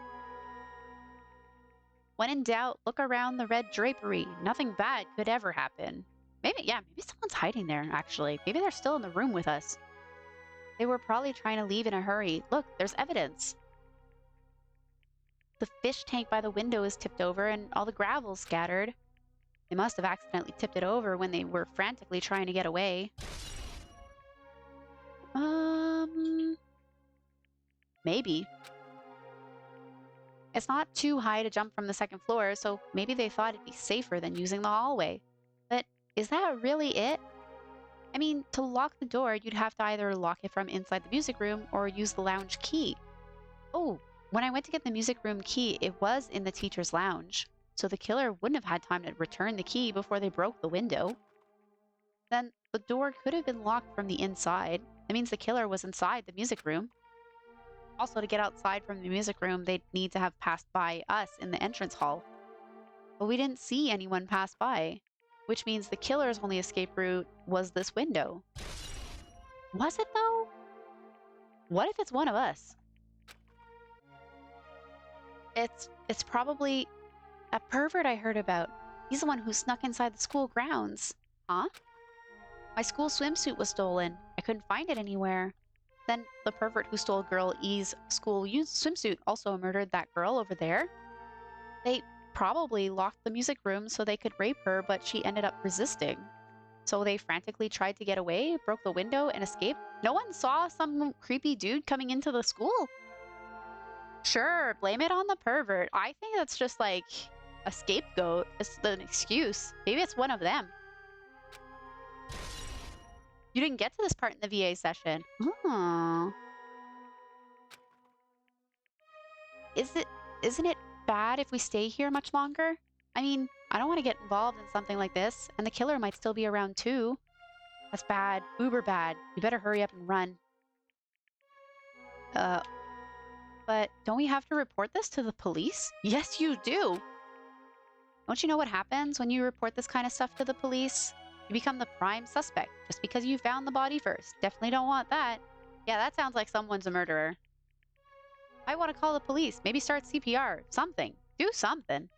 When in doubt, look around the red drapery. Nothing bad could ever happen. Maybe someone's hiding there, actually. Maybe they're still in the room with us. They were probably trying to leave in a hurry. Look, there's evidence. The fish tank by the window is tipped over and all the gravel's scattered. They must have accidentally tipped it over when they were frantically trying to get away. Maybe. It's not too high to jump from the second floor, so maybe they thought it'd be safer than using the hallway. But is that really it? I mean, to lock the door, you'd have to either lock it from inside the music room or use the lounge key. Oh, when I went to get the music room key, it was in the teacher's lounge. So the killer wouldn't have had time to return the key before they broke the window. Then the door could have been locked from the inside. That means the killer was inside the music room. Also, to get outside from the music room, they'd need to have passed by us in the entrance hall. But we didn't see anyone pass by, which means the killer's only escape route was this window. Was it, though? What if it's one of us? It's probably a pervert I heard about. He's the one who snuck inside the school grounds. Huh? My school swimsuit was stolen. I couldn't find it anywhere. Then the pervert who stole girl E's school swimsuit also murdered that girl over there. They probably locked the music room so they could rape her, but she ended up resisting. So they frantically tried to get away, broke the window, and escaped. No one saw some creepy dude coming into the school. Sure, blame it on the pervert. I think that's just like a scapegoat. It's an excuse. Maybe it's one of them. You didn't get to this part in the VA session. Oh. Isn't it bad if we stay here much longer? I mean, I don't want to get involved in something like this, and the killer might still be around too. That's bad. Uber bad. You better hurry up and run. But don't we have to report this to the police? Yes, you do! Don't you know what happens when you report this kind of stuff to the police? You become the prime suspect just because you found the body first. Definitely don't want that. Yeah, that sounds like someone's a murderer. I want to call the police. Maybe start CPR. Something. Do something.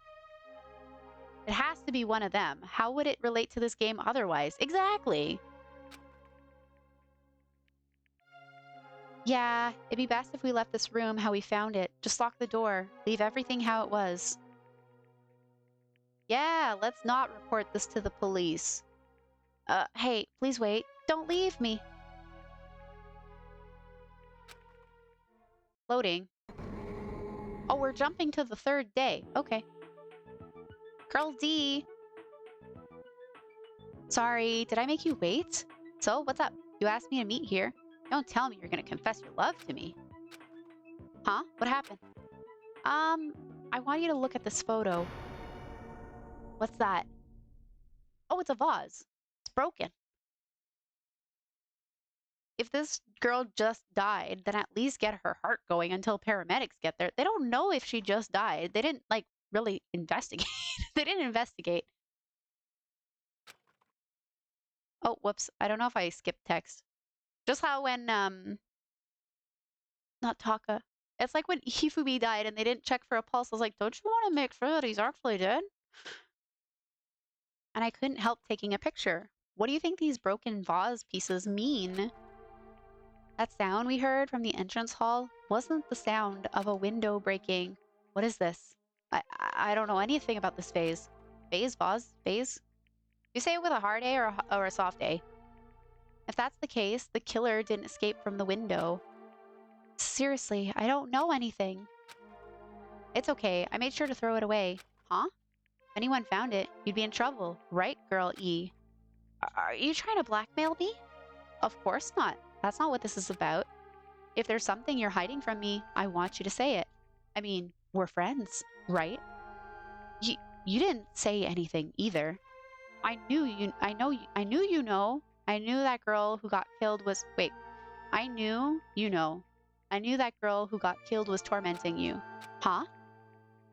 It has to be one of them. How would it relate to this game otherwise? Exactly. Yeah, it'd be best if we left this room how we found it. Just lock the door. Leave everything how it was. Yeah, let's not report this to the police. Hey, please wait. Don't leave me. Loading. Oh, we're jumping to the third day. Okay. Girl D. Sorry, did I make you wait? So, what's up? You asked me to meet here. Don't tell me you're gonna confess your love to me. Huh? What happened? I want you to look at this photo. What's that? Oh, it's a vase. It's broken. If this girl just died, then at least get her heart going until paramedics get there. They don't know if she just died. They didn't, like, really investigate. They didn't investigate. Oh, whoops. I don't know if I skipped text. Just how when, not Taka. It's like when Hifumi died and they didn't check for a pulse. I was like, don't you want to make sure that he's actually dead? And I couldn't help taking a picture. What do you think these broken vase pieces mean? That sound we heard from the entrance hall wasn't the sound of a window breaking. What is this? I don't know anything about this phase. Phase? Vase? Phase? You say it with a hard A or a soft A? If that's the case, the killer didn't escape from the window. Seriously, I don't know anything. It's okay. I made sure to throw it away. Huh? If anyone found it, you'd be in trouble. Right, girl E? Are you trying to blackmail me? Of course not. That's not what this is about. If there's something you're hiding from me, I want you to say it. I mean, we're friends, right? You didn't say anything either. I knew you know. I knew that girl who got killed was... Wait. I knew you know. I knew that girl who got killed was tormenting you. Huh?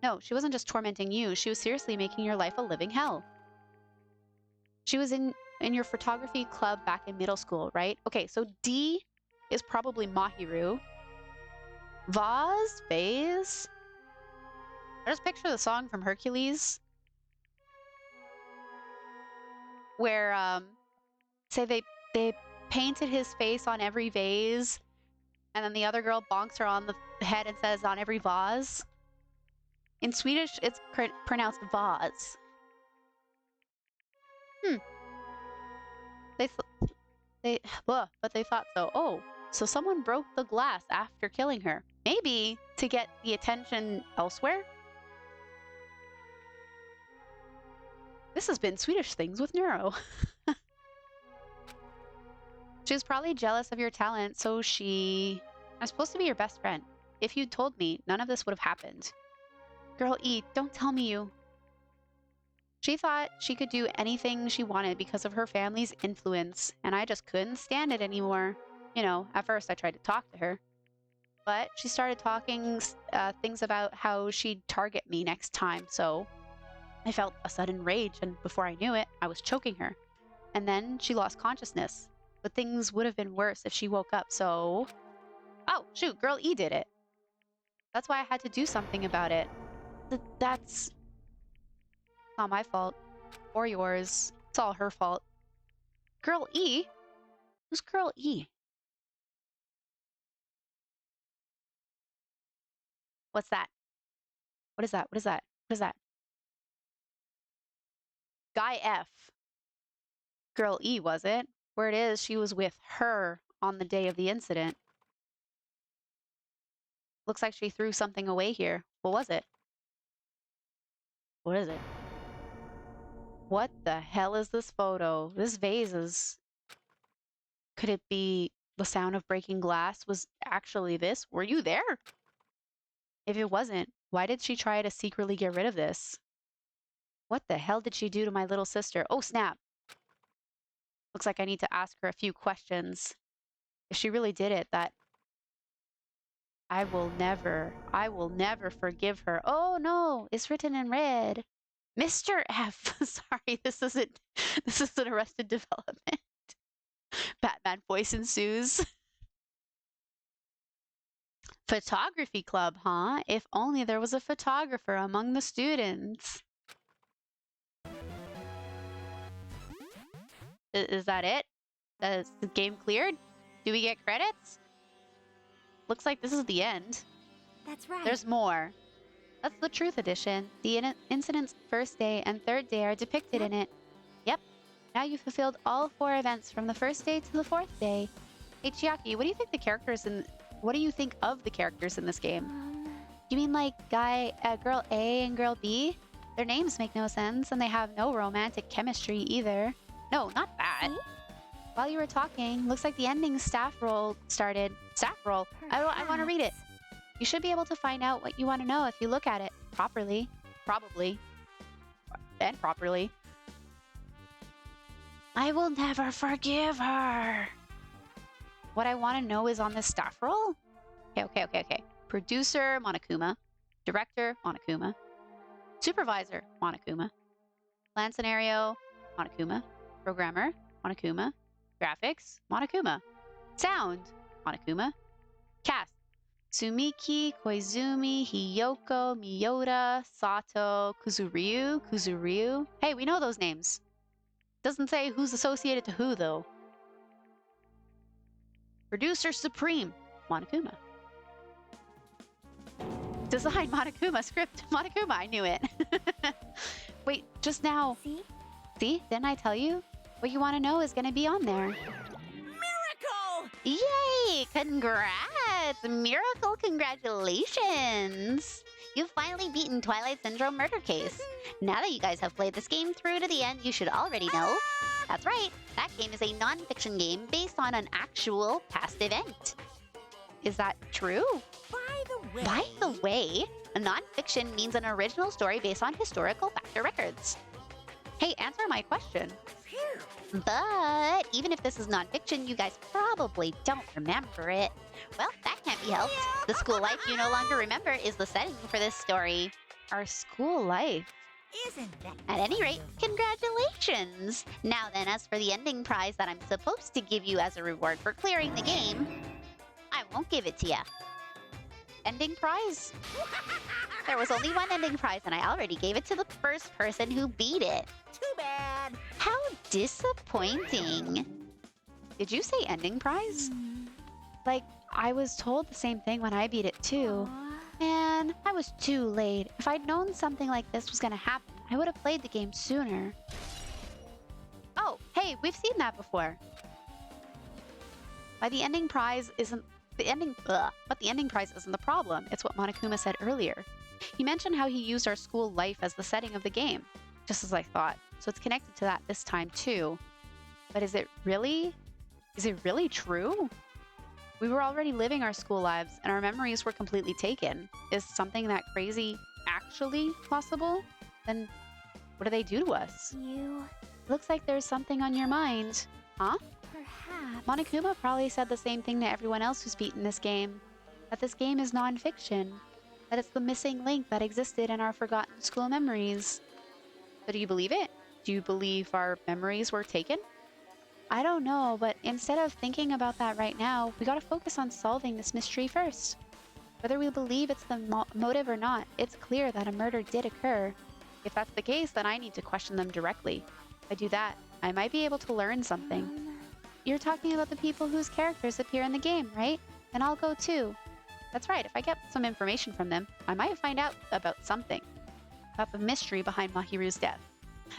No, she wasn't just tormenting you. She was seriously making your life a living hell. She was in your photography club back in middle school, right? Okay, so D is probably Mahiru. Vase? Vase? I just picture the song from Hercules. Where, say they painted his face on every vase, and then the other girl bonks her on the head and says, on every vase. In Swedish, it's pronounced vase. But they thought so. Oh, so someone broke the glass after killing her. Maybe to get the attention elsewhere? This has been Swedish Things with Neuro. She was probably jealous of your talent, so I'm supposed to be your best friend. If you'd told me, none of this would have happened. Girl E, don't tell me you... She thought she could do anything she wanted because of her family's influence, and I just couldn't stand it anymore. You know, at first I tried to talk to her. But she started talking things about how she'd target me next time, so... I felt a sudden rage, and before I knew it, I was choking her. And then she lost consciousness. But things would have been worse if she woke up, so... Oh, shoot, girl E did it. That's why I had to do something about it. That's not my fault. Or yours. It's all her fault. Girl E? Who's Girl E? What's that? What is that? What is that? What is that? Guy F. Girl E, was it? Where it is, she was with her on the day of the incident. Looks like she threw something away here. What was it? What is it? What the hell is this photo? This vase is... Could it be the sound of breaking glass was actually this? Were you there? If it wasn't, why did she try to secretly get rid of this? What the hell did she do to my little sister? Oh, snap! Looks like I need to ask her a few questions. If she really did it, that... I will never forgive her. Oh no, it's written in red. Mr. F. Sorry, this isn't Arrested Development. Batman voice ensues. Photography club, huh? If only there was a photographer among the students. Is that it? Is the game cleared? Do we get credits? Looks like this is the end. That's right. There's more. That's the Truth Edition. The incident's first day and third day are depicted in it. Yep. Now you've fulfilled all 4 events from the first day to the 4th day. Hey Chiaki, what do you think of the characters in this game? You mean like girl A and girl B? Their names make no sense, and they have no romantic chemistry either. No, not that. See? While you were talking, looks like the ending staff roll started. Staff roll? I want to read it. You should be able to find out what you want to know if you look at it. properly. Probably. And properly. I will never forgive her. What I want to know is on this staff roll. Okay. Producer, Monokuma. Director, Monokuma. Supervisor, Monokuma. Plan scenario, Monokuma. Programmer, Monokuma. Graphics, Monokuma. Sound, Monokuma. Cast, Sumiki, Koizumi, Hiyoko, Miyota, Sato, Kuzuryu. Hey, we know those names. Doesn't say who's associated to who, though. Producer Supreme, Monokuma. Design, Monokuma. Script, Monokuma. I knew it. Wait, just now. See? See? Didn't I tell you? What you want to know is going to be on there. Miracle! Yay! Congrats! Miracle congratulations! You've finally beaten Twilight Syndrome Murder Case. Now that you guys have played this game through to the end, you should already know. That's right, that game is a non-fiction game based on an actual past event. Is that true? By the way, a non-fiction means an original story based on historical fact or records. Hey, answer my question. But even if this is non-fiction, you guys probably don't remember it. Well, that can't be helped. The school life you no longer remember is the setting for this story. Our school life. Isn't that At any rate, congratulations! Now then, as for the ending prize that I'm supposed to give you as a reward for clearing the game, I won't give it to you. Ending prize? There was only one ending prize, and I already gave it to the first person who beat it. too bad? How disappointing. Did you say ending prize? Like, I was told the same thing when I beat it too. Man, I was too late. If I'd known something like this was gonna happen, I would have played the game sooner. Oh, hey, we've seen that before. But the ending prize isn't the ending prize isn't the problem. It's what Monokuma said earlier. He mentioned how he used our school life as the setting of the game, just as I thought. So it's connected to that this time too. But is it really true? We were already living our school lives, and our memories were completely taken. Is something that crazy actually possible? Then what do they do to us? Looks like there's something on your mind. Huh? Perhaps. Monokuma probably said the same thing to everyone else who's beaten this game. That this game is non-fiction. That it's the missing link that existed in our forgotten school memories. So do you believe it? Do you believe our memories were taken? I don't know, but instead of thinking about that right now, we gotta focus on solving this mystery first. Whether we believe it's the motive or not, it's clear that a murder did occur. If that's the case, then I need to question them directly. If I do that, I might be able to learn something. You're talking about the people whose characters appear in the game, right? Then I'll go too. That's right, if I get some information from them, I might find out about something. About the mystery behind Mahiru's death.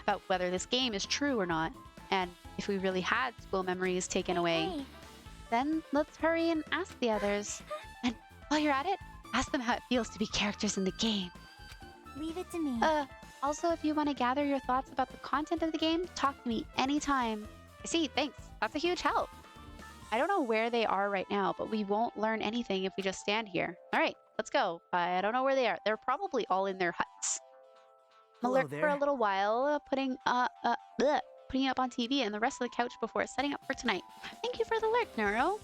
About whether this game is true or not. And if we really had school memories taken away. Then let's hurry and ask the others. And while you're at it, ask them how it feels to be characters in the game. Leave it to me. Also, if you want to gather your thoughts about the content of the game, talk to me anytime. I see, thanks. That's a huge help. I don't know where they are right now, but we won't learn anything if we just stand here. All right, let's go. I don't know where they are. They're probably all in their huts. I'm Hello alert for there. a little while, putting it up on TV and the rest of the couch before setting up for tonight. Thank you for the alert, Neuro.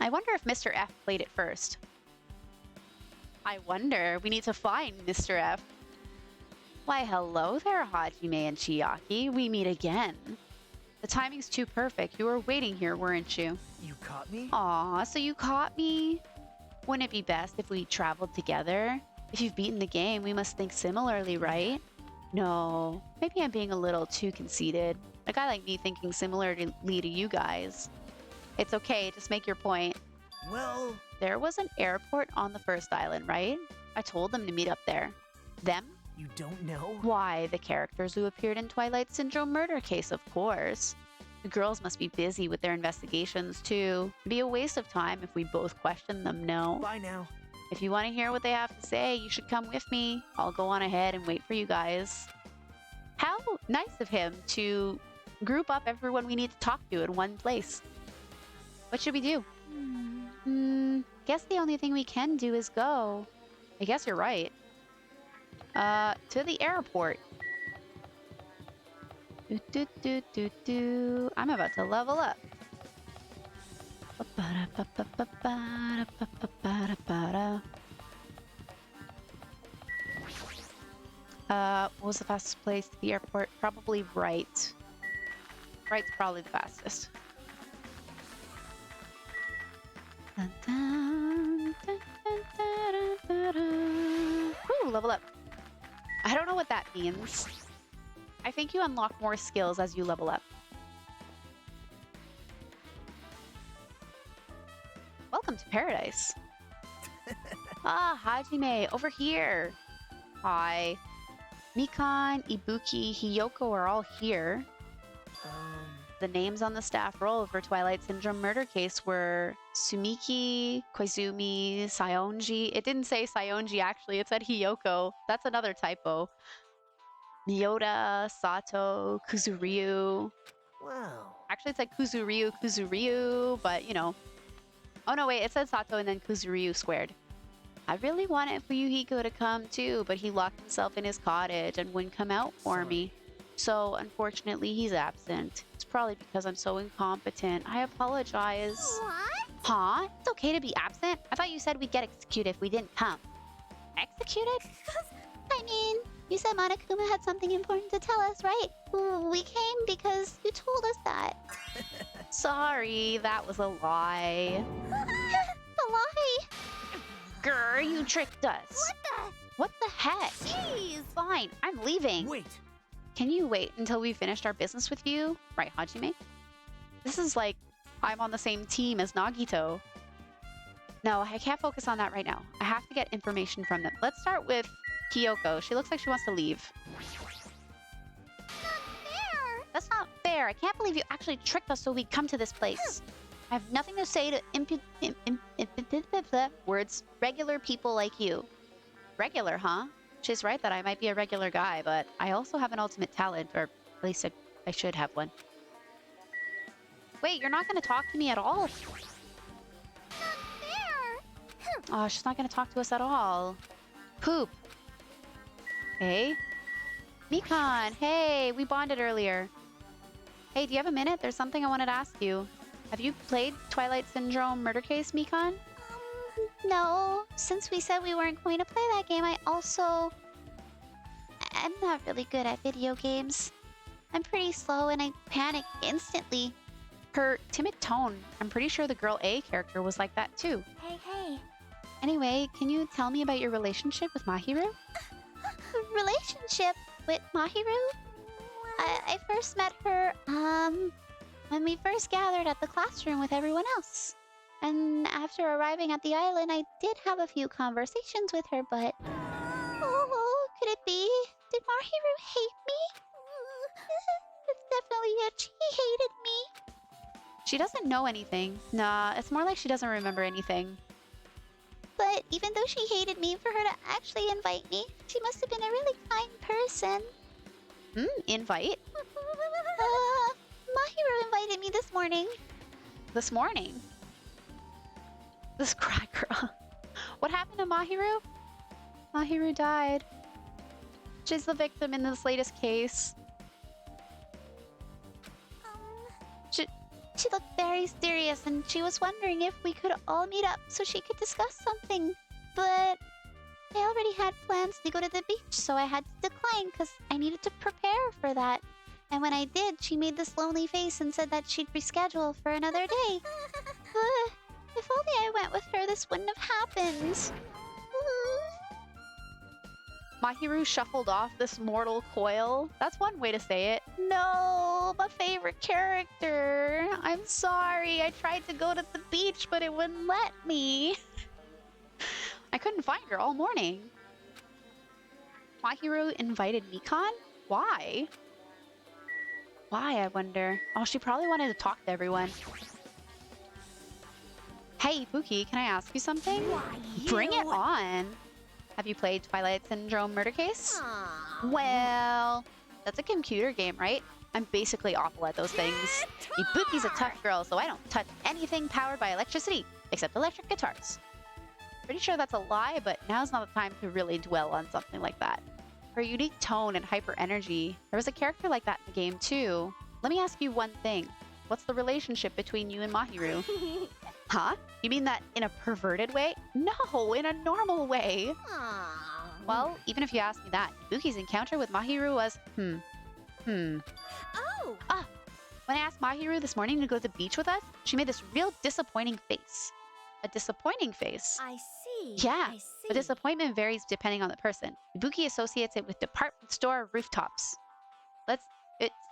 I wonder if Mr. F played it first. I wonder. We need to find Mr. F. Why, hello there, Hajime and Chiaki. We meet again. The timing's too perfect. You were waiting here, weren't you? You caught me? Aw, so you caught me? Wouldn't it be best if we traveled together? If you've beaten the game, we must think similarly, right? No, maybe I'm being a little too conceited. A guy like me thinking similarly to you guys. It's okay, just make your point. Well, There was an airport on the first island, right? I told them to meet up there. Them? you don't know? Why, the characters who appeared in Twilight Syndrome Murder Case, of course. The girls must be busy with their investigations, too. It'd be a waste of time if we both questioned them, no? Bye now. If you want to hear what they have to say, you should come with me. I'll go on ahead and wait for you guys. How nice of him to group up everyone we need to talk to in one place. What should we do? Guess the only thing we can do is go. I guess you're right. To the airport. I'm about to level up. What was the fastest place to the airport? Probably right. Right's probably the fastest. Woo, level up. I don't know what that means. I think you unlock more skills as you level up. Welcome to paradise. Ah, Hajime, over here. Hi. Mikan, Ibuki, Hiyoko are all here. The names on the staff roll for Twilight Syndrome murder case were Sumiki, Koizumi, Saionji. It didn't say Saionji, actually. It said Hiyoko. That's another typo. Miyota, Sato, Kuzuryu. Wow. Actually, it's like Kuzuryu, but, you know. Oh, no, wait. It said Sato and then Kuzuryu squared. I really wanted Fuyuhiko to come, too, but he locked himself in his cottage and wouldn't come out for me. So, unfortunately, he's absent. It's probably because I'm so incompetent. I apologize. What? Huh? It's okay to be absent? I thought you said we'd get executed if we didn't come. Executed? I mean, you said Monokuma had something important to tell us, right? We came because you told us that. Sorry, that was a lie. A lie? Grr, you tricked us. What the heck? Jeez! Fine, I'm leaving. Wait. Can you wait until we finished our business with you? Right, Hajime? This is like I'm on the same team as Nagito. No, I can't focus on that right now. I have to get information from them. Let's start with Kyoko. She looks like she wants to leave. Not fair! That's not fair. I can't believe you actually tricked us so we'd come to this place. I have nothing to say to words regular people like you. Regular, huh? She's right that I might be a regular guy, but I also have an ultimate talent, or at least I should have one. Wait, you're not going to talk to me at all? Not fair! Oh, she's not going to talk to us at all. Poop. Hey? Mikan, hey, we bonded earlier. Hey, do you have a minute? There's something I wanted to ask you. Have you played Twilight Syndrome Murder Case, Mikan? No. Since we said we weren't going to play that game, I'm not really good at video games. I'm pretty slow and I panic instantly. Her timid tone. I'm pretty sure the girl A character was like that too. Hey. Anyway, can you tell me about your relationship with Mahiru? Relationship with Mahiru? I first met her, when we first gathered at the classroom with everyone else. And after arriving at the island, I did have a few conversations with her, but... Oh, could it be? Did Mahiru hate me? It's definitely it. She hated me. She doesn't know anything. Nah, it's more like she doesn't remember anything. But even though she hated me, for her to actually invite me, she must have been a really kind person. Invite? Mahiru invited me this morning. This morning? This cry girl. What happened to Mahiru? Mahiru died. She's the victim in this latest case. She looked very serious and she was wondering if we could all meet up so she could discuss something. But I already had plans to go to the beach, so I had to decline because I needed to prepare for that. And when I did, she made this lonely face and said that she'd reschedule for another day. If only I went with her, this wouldn't have happened. Mahiru shuffled off this mortal coil. That's one way to say it. No, my favorite character. I'm sorry. I tried to go to the beach, but it wouldn't let me. I couldn't find her all morning. Mahiru invited Mikan? Why? Why, I wonder? Oh, she probably wanted to talk to everyone. Hey, Ibuki, can I ask you something? Bring it on. Have you played Twilight Syndrome Murder Case? Well, that's a computer game, right? I'm basically awful at those things. Ibuki's a tough girl, so I don't touch anything powered by electricity, except electric guitars. Pretty sure that's a lie, but now's not the time to really dwell on something like that. her unique tone and hyper energy. There was a character like that in the game too. Let me ask you one thing. What's the relationship between you and Mahiru? Huh? You mean that in a perverted way? No, in a normal way. Aw. Well, even if you ask me that, Ibuki's encounter with Mahiru was, Oh! When I asked Mahiru this morning to go to the beach with us, she made this real disappointing face. A disappointing face? I see. Yeah, I see. but disappointment varies depending on the person. Ibuki associates it with department store rooftops.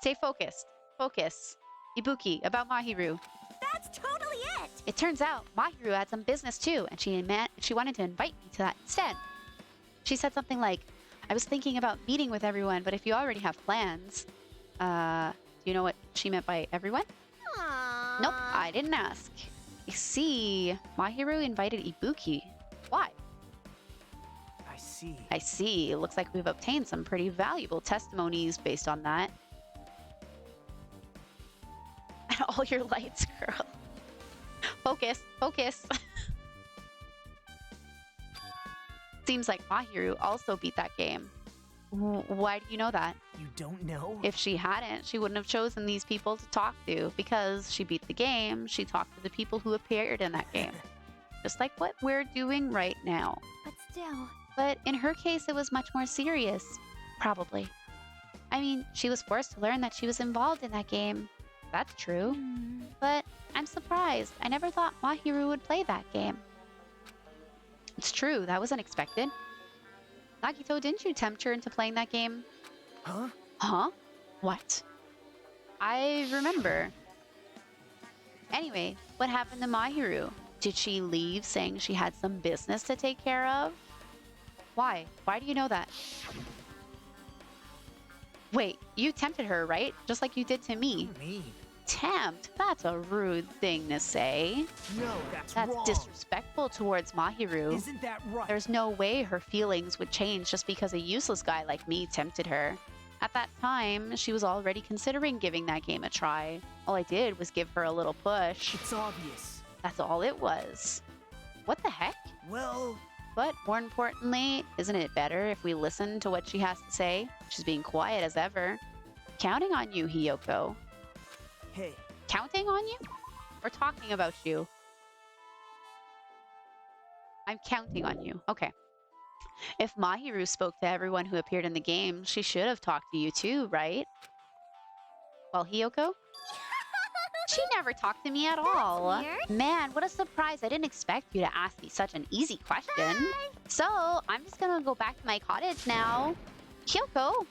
Stay focused. Focus. Ibuki, about Mahiru. That's totally it! It turns out Mahiru had some business too, and she wanted to invite me to that instead. She said something like, I was thinking about meeting with everyone, but if you already have plans... Do you know what she meant by everyone? Aww. Nope, I didn't ask. You see, Mahiru invited Ibuki. Why? I see. I see. Looks like we've obtained some pretty valuable testimonies based on that. All your lights, girl. Focus, focus. Seems like Mahiru also beat that game. Why do you know that? You don't know? If she hadn't, she wouldn't have chosen these people to talk to. Because she beat the game, she talked to the people who appeared in that game. Just like what we're doing right now. But still. But in her case, it was much more serious. Probably. I mean, she was forced to learn that she was involved in that game. That's true. But I'm surprised. I never thought Mahiru would play that game. It's true, that was unexpected. Nagito, didn't you tempt her into playing that game? Huh? Huh? What? I remember. Anyway, what happened to Mahiru? Did she leave saying she had some business to take care of? Why? Why do you know that? Wait, you tempted her, right? Just like you did to me. What do you mean? Tempt? That's a rude thing to say. No, that's That's disrespectful towards Mahiru. Isn't that right? There's no way her feelings would change just because a useless guy like me tempted her. At that time, she was already considering giving that game a try. All I did was give her a little push. It's obvious. That's all it was. What the heck? Well... But more importantly, isn't it better if we listen to what she has to say? She's being quiet as ever. Counting on you, Hiyoko. Hey. Counting on you? We're talking about you. I'm counting on you. Okay. If Mahiru spoke to everyone who appeared in the game, she should have talked to you too, right? Well, Hiyoko? She never talked to me at all. weird. Man, what a surprise. I didn't expect you to ask me such an easy question. Hi. So, I'm just gonna go back to my cottage now. Hiyoko!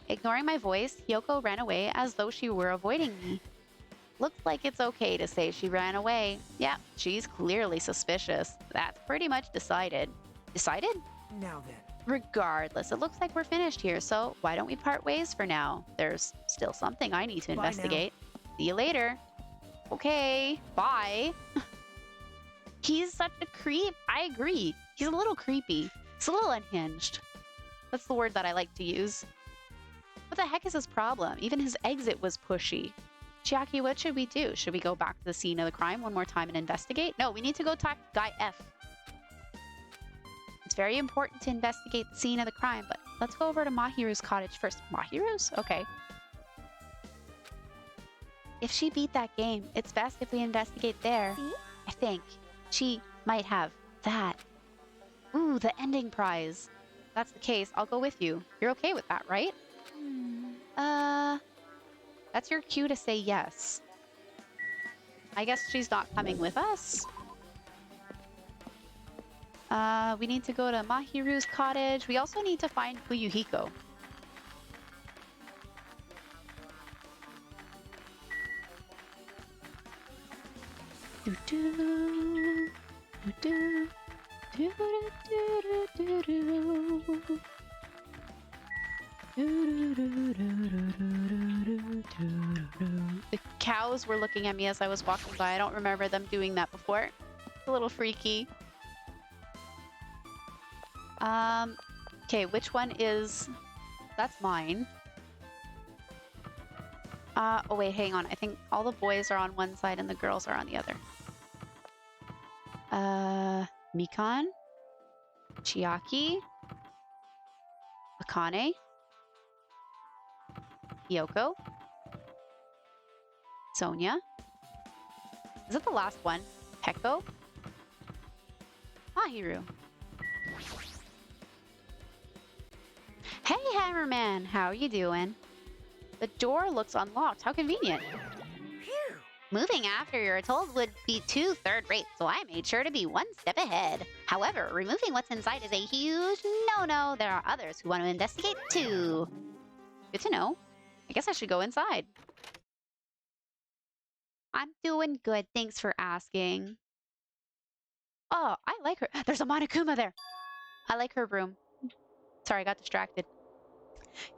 Ignoring my voice, Hiyoko ran away as though she were avoiding me. Looks like it's okay to say she ran away. Yeah, she's clearly suspicious. That's pretty much decided. Decided? Now then. Regardless, it looks like we're finished here, so why don't we part ways for now? There's still something I need to Bye now. investigate. See you later. Okay, bye. He's such a creep. I agree. He's a little creepy. He's a little unhinged. That's the word that I like to use. What the heck is his problem? Even his exit was pushy. Chiaki, what should we do? Should we go back to the scene of the crime one more time and investigate? No, we need to go talk to Guy F. It's very important to investigate the scene of the crime, but let's go over to Mahiru's cottage first. Mahiru's? Okay. If she beat that game, it's best if we investigate there. See? I think. She might have that. Ooh, the ending prize. If that's the case, I'll go with you. You're okay with that, right? That's your cue to say yes. I guess she's not coming with us. We need to go to Mahiru's cottage. We also need to find Fuyuhiko. Do-do, do-do, do-do-do-do-do-do. The cows were looking at me as I was walking by. I don't remember them doing that before. It's a little freaky. Okay, which one is... That's mine. Oh wait, hang on. I think all the boys are on one side and the girls are on the other. Mikan? Chiaki? Akane. Yoko. Sonia. Is that the last one? Peko? Mahiru. Hey, Hammerman! How are you doing? The door looks unlocked. How convenient. Phew. Moving after you're told would be too third-rate, so I made sure to be one step ahead. However, removing what's inside is a huge no-no. There are others who want to investigate too. Good to know. I guess I should go inside. I'm doing good. Thanks for asking. Oh, I like her. There's a Monokuma there. I like her room. Sorry, I got distracted.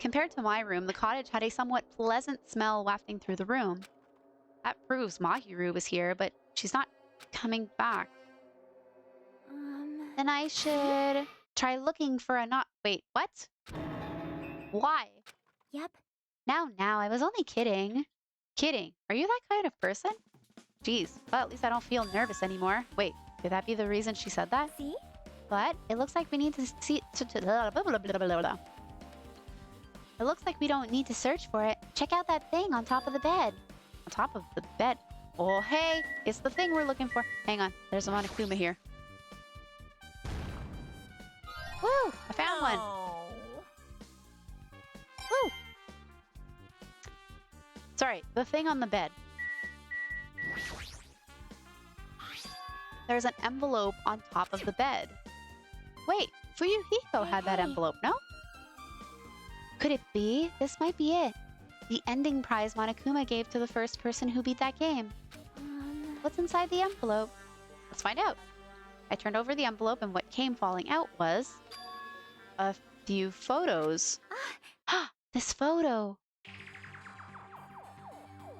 Compared to my room, the cottage had a somewhat pleasant smell wafting through the room. That proves Mahiru was here, but she's not coming back. Then I should try looking for a not- Wait, what? Why? Yep. Now, I was only kidding. Kidding. Are you that kind of person? Jeez, well, at least I don't feel nervous anymore. Wait, could that be the reason she said that? See? But it looks like we need to see. It looks like we don't need to search for it. Check out that thing on top of the bed. On top of the bed. Oh, hey, it's the thing we're looking for. Hang on, there's a Monokuma here. Woo! I found one. Woo! Sorry, the thing on the bed. There's an envelope on top of the bed. Wait, Fuyuhiko had that Hey. envelope, no? Could it be? This might be it. The ending prize Monokuma gave to the first person who beat that game. What's inside the envelope? Let's find out. I turned over the envelope and what came falling out was a few photos. This photo.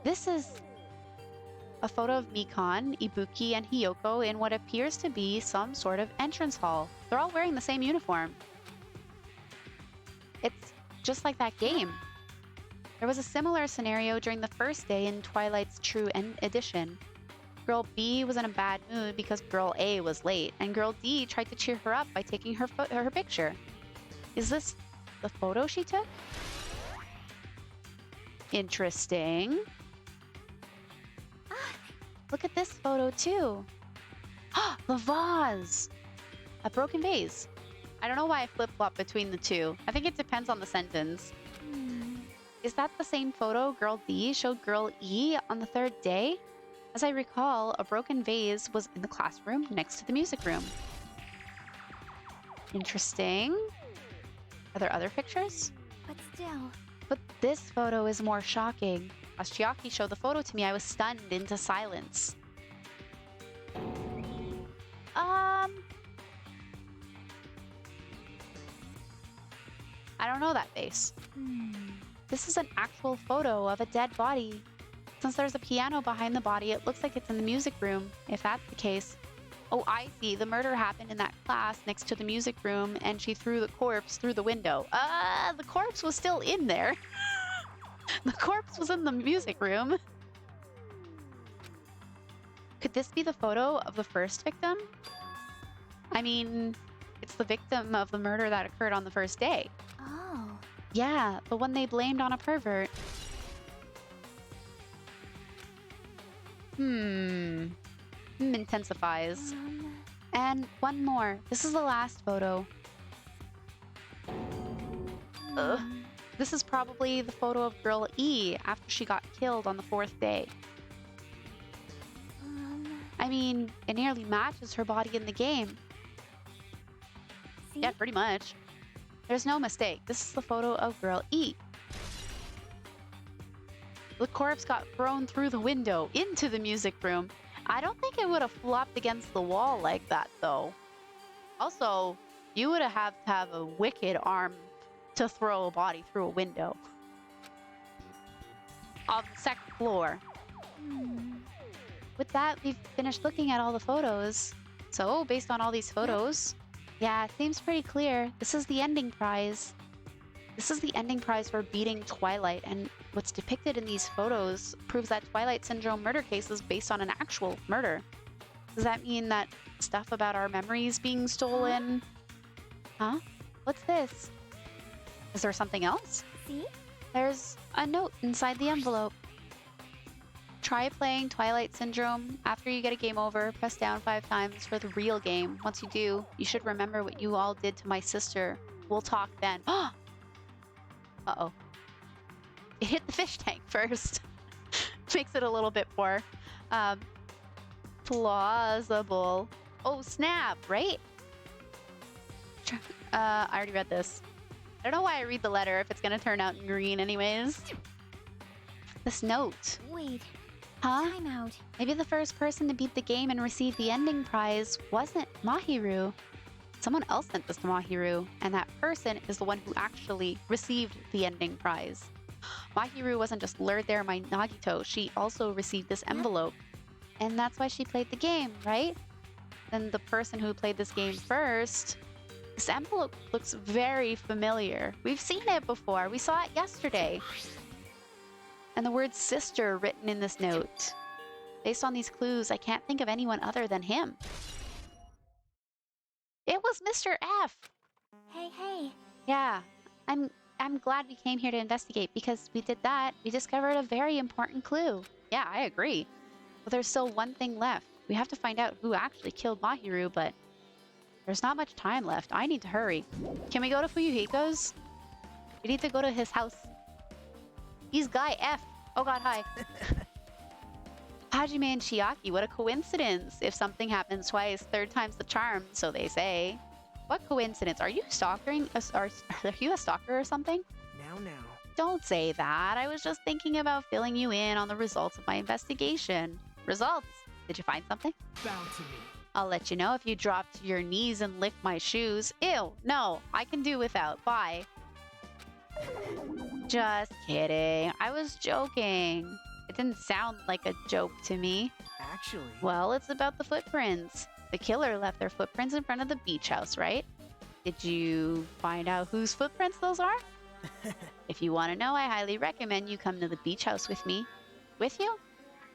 This is a photo of Mikan, Ibuki, and Hiyoko in what appears to be some sort of entrance hall. They're all wearing the same uniform. It's just like that game. There was a similar scenario during the first day in Twilight's True Edition. Girl B was in a bad mood because Girl A was late, and Girl D tried to cheer her up by taking her picture. Is this the photo she took? Interesting. Look at this photo too. The vase! A broken vase. I don't know why I flip-flop between the two. I think it depends on the sentence. Is that the same photo Girl D showed Girl E on the third day? As I recall, a broken vase was in the classroom next to the music room. Interesting. Are there other pictures? But still. But this photo is more shocking. As Chiaki showed the photo to me, I was stunned into silence. I don't know that face. This is an actual photo of a dead body. Since there's a piano behind the body, it looks like it's in the music room, if that's the case. Oh, I see. The murder happened in that class next to the music room, and she threw the corpse through the window. The corpse was still in there. The corpse was in the music room. Could this be the photo of the first victim? I mean, it's the victim of the murder that occurred on the first day. Oh. Yeah, the one they blamed on a pervert. Intensifies. And one more. This is the last photo. Ugh. This is probably the photo of Girl E after she got killed on the fourth day. I mean, it nearly matches her body in the game. See? Yeah, pretty much. There's no mistake. This is the photo of Girl E. The corpse got thrown through the window into the music room. I don't think it would have flopped against the wall like that, though. Also, you would have to have a wicked arm to throw a body through a window. On the second floor. With that, we've finished looking at all the photos. So, based on all these photos, yeah, it seems pretty clear. This is the ending prize. This is the ending prize for beating Twilight, and what's depicted in these photos proves that Twilight Syndrome murder case is based on an actual murder. Does that mean that stuff about our memories being stolen? Huh? What's this? Is there something else? See? There's a note inside the envelope. Try playing Twilight Syndrome. After you get a game over, press down 5 times for the real game. Once you do, you should remember what you all did to my sister. We'll talk then. Uh-oh. It hit the fish tank first. Makes it a little bit more plausible. Oh, snap, right? I already read this. I don't know why I read the letter if it's gonna turn out in green anyways. This note. Wait. Huh? Time out. Maybe the first person to beat the game and receive the ending prize wasn't Mahiru. Someone else sent this to Mahiru, and that person is the one who actually received the ending prize. Mahiru wasn't just lured there by Nagito, she also received this envelope. And that's why she played the game, right? Then the person who played this game first... This envelope looks very familiar. We've seen it before. We saw it yesterday. And the word sister written in this note. Based on these clues, I can't think of anyone other than him. It was Mr. F. Hey. Yeah, I'm glad we came here to investigate because we did that. We discovered a very important clue. Yeah, I agree. But there's still one thing left. We have to find out who actually killed Mahiru, but there's not much time left. I need to hurry. Can we go to Fuyuhiko's? We need to go to his house. He's Guy F. Oh god, hi. Hajime and Chiaki, what a coincidence. If something happens twice, third time's the charm, so they say. What coincidence? Are you stalking? Are you a stalker or something? Now. Don't say that. I was just thinking about filling you in on the results of my investigation. Results? Did you find something? Bound to me. I'll let you know if you drop to your knees and lick my shoes. Ew, no, I can do without. Bye. Just kidding. I was joking. It didn't sound like a joke to me. Actually... Well, it's about the footprints. The killer left their footprints in front of the beach house, right? Did you find out whose footprints those are? If you want to know, I highly recommend you come to the beach house with me. With you?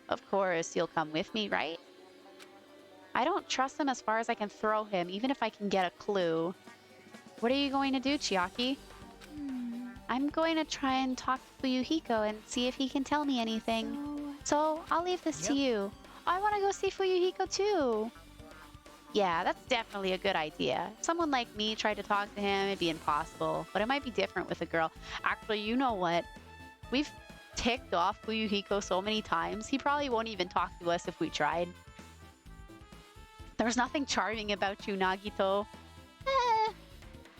Of course, you'll come with me, right? I don't trust him as far as I can throw him, even if I can get a clue. What are you going to do, Chiaki? I'm going to try and talk to Fuyuhiko and see if he can tell me anything. So I'll leave this to you. I want to go see Fuyuhiko too. Yeah, that's definitely a good idea. If someone like me tried to talk to him, it'd be impossible. But it might be different with a girl. Actually, you know what? We've ticked off Fuyuhiko so many times, he probably won't even talk to us if we tried. There's nothing charming about you, Nagito.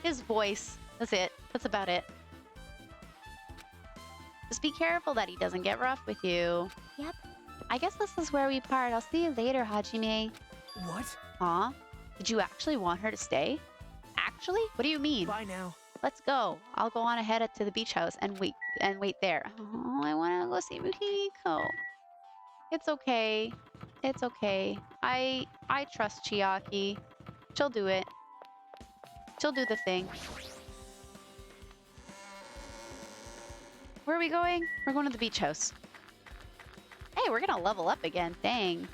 His voice. That's it. That's about it. Just be careful that he doesn't get rough with you. Yep. I guess this is where we part. I'll see you later, Hajime. What? Huh? Did you actually want her to stay? Actually? What do you mean? Bye now. Let's go. I'll go on ahead to the beach house and wait there. Oh, I want to go see Fuyuhiko. It's okay. It's okay. I trust Chiaki. She'll do it. She'll do the thing. Where are we going? We're going to the beach house. Hey, we're gonna level up again. Dang.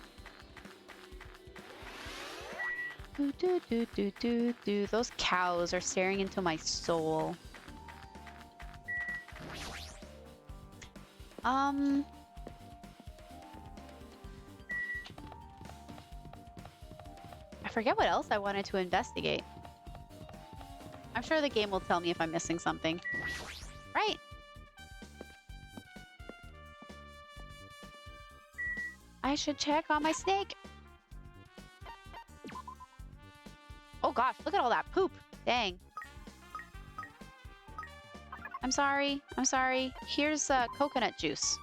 Do. Those cows are staring into my soul. I forget what else I wanted to investigate. I'm sure the game will tell me if I'm missing something. Right. I should check on my snake. Oh gosh, look at all that poop. Dang. I'm sorry. I'm sorry. Here's coconut juice.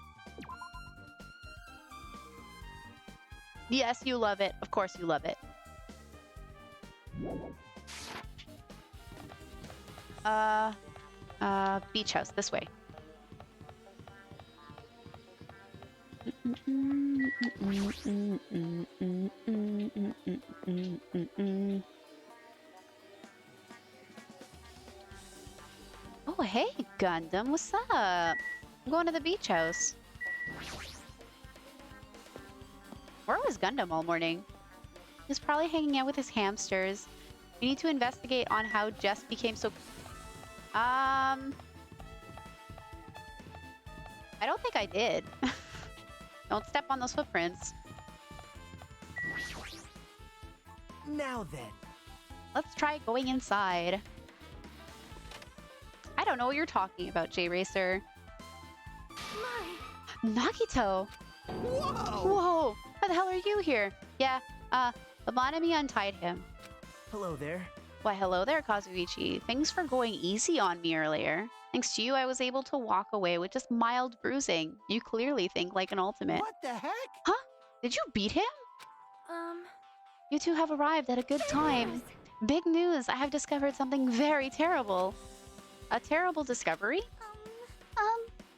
Yes, you love it. Of course you love it. Beach house, this way. Oh, hey, Gundam, what's up? I'm going to the beach house. Where was Gundam all morning? He's probably hanging out with his hamsters. We need to investigate on how Jess became so... I don't think I did. Don't step on those footprints. Now then. Let's try going inside. I don't know what you're talking about, J-Racer. My, Nagito! Whoa! Whoa! How the hell are you here? Yeah, the Monami untied him. Hello there. Why, hello there, Kazuichi. Thanks for going easy on me earlier. Thanks to you, I was able to walk away with just mild bruising. You clearly think like an ultimate. What the heck? Huh? Did you beat him? You two have arrived at a good time. Big news! I have discovered something very terrible. A terrible discovery?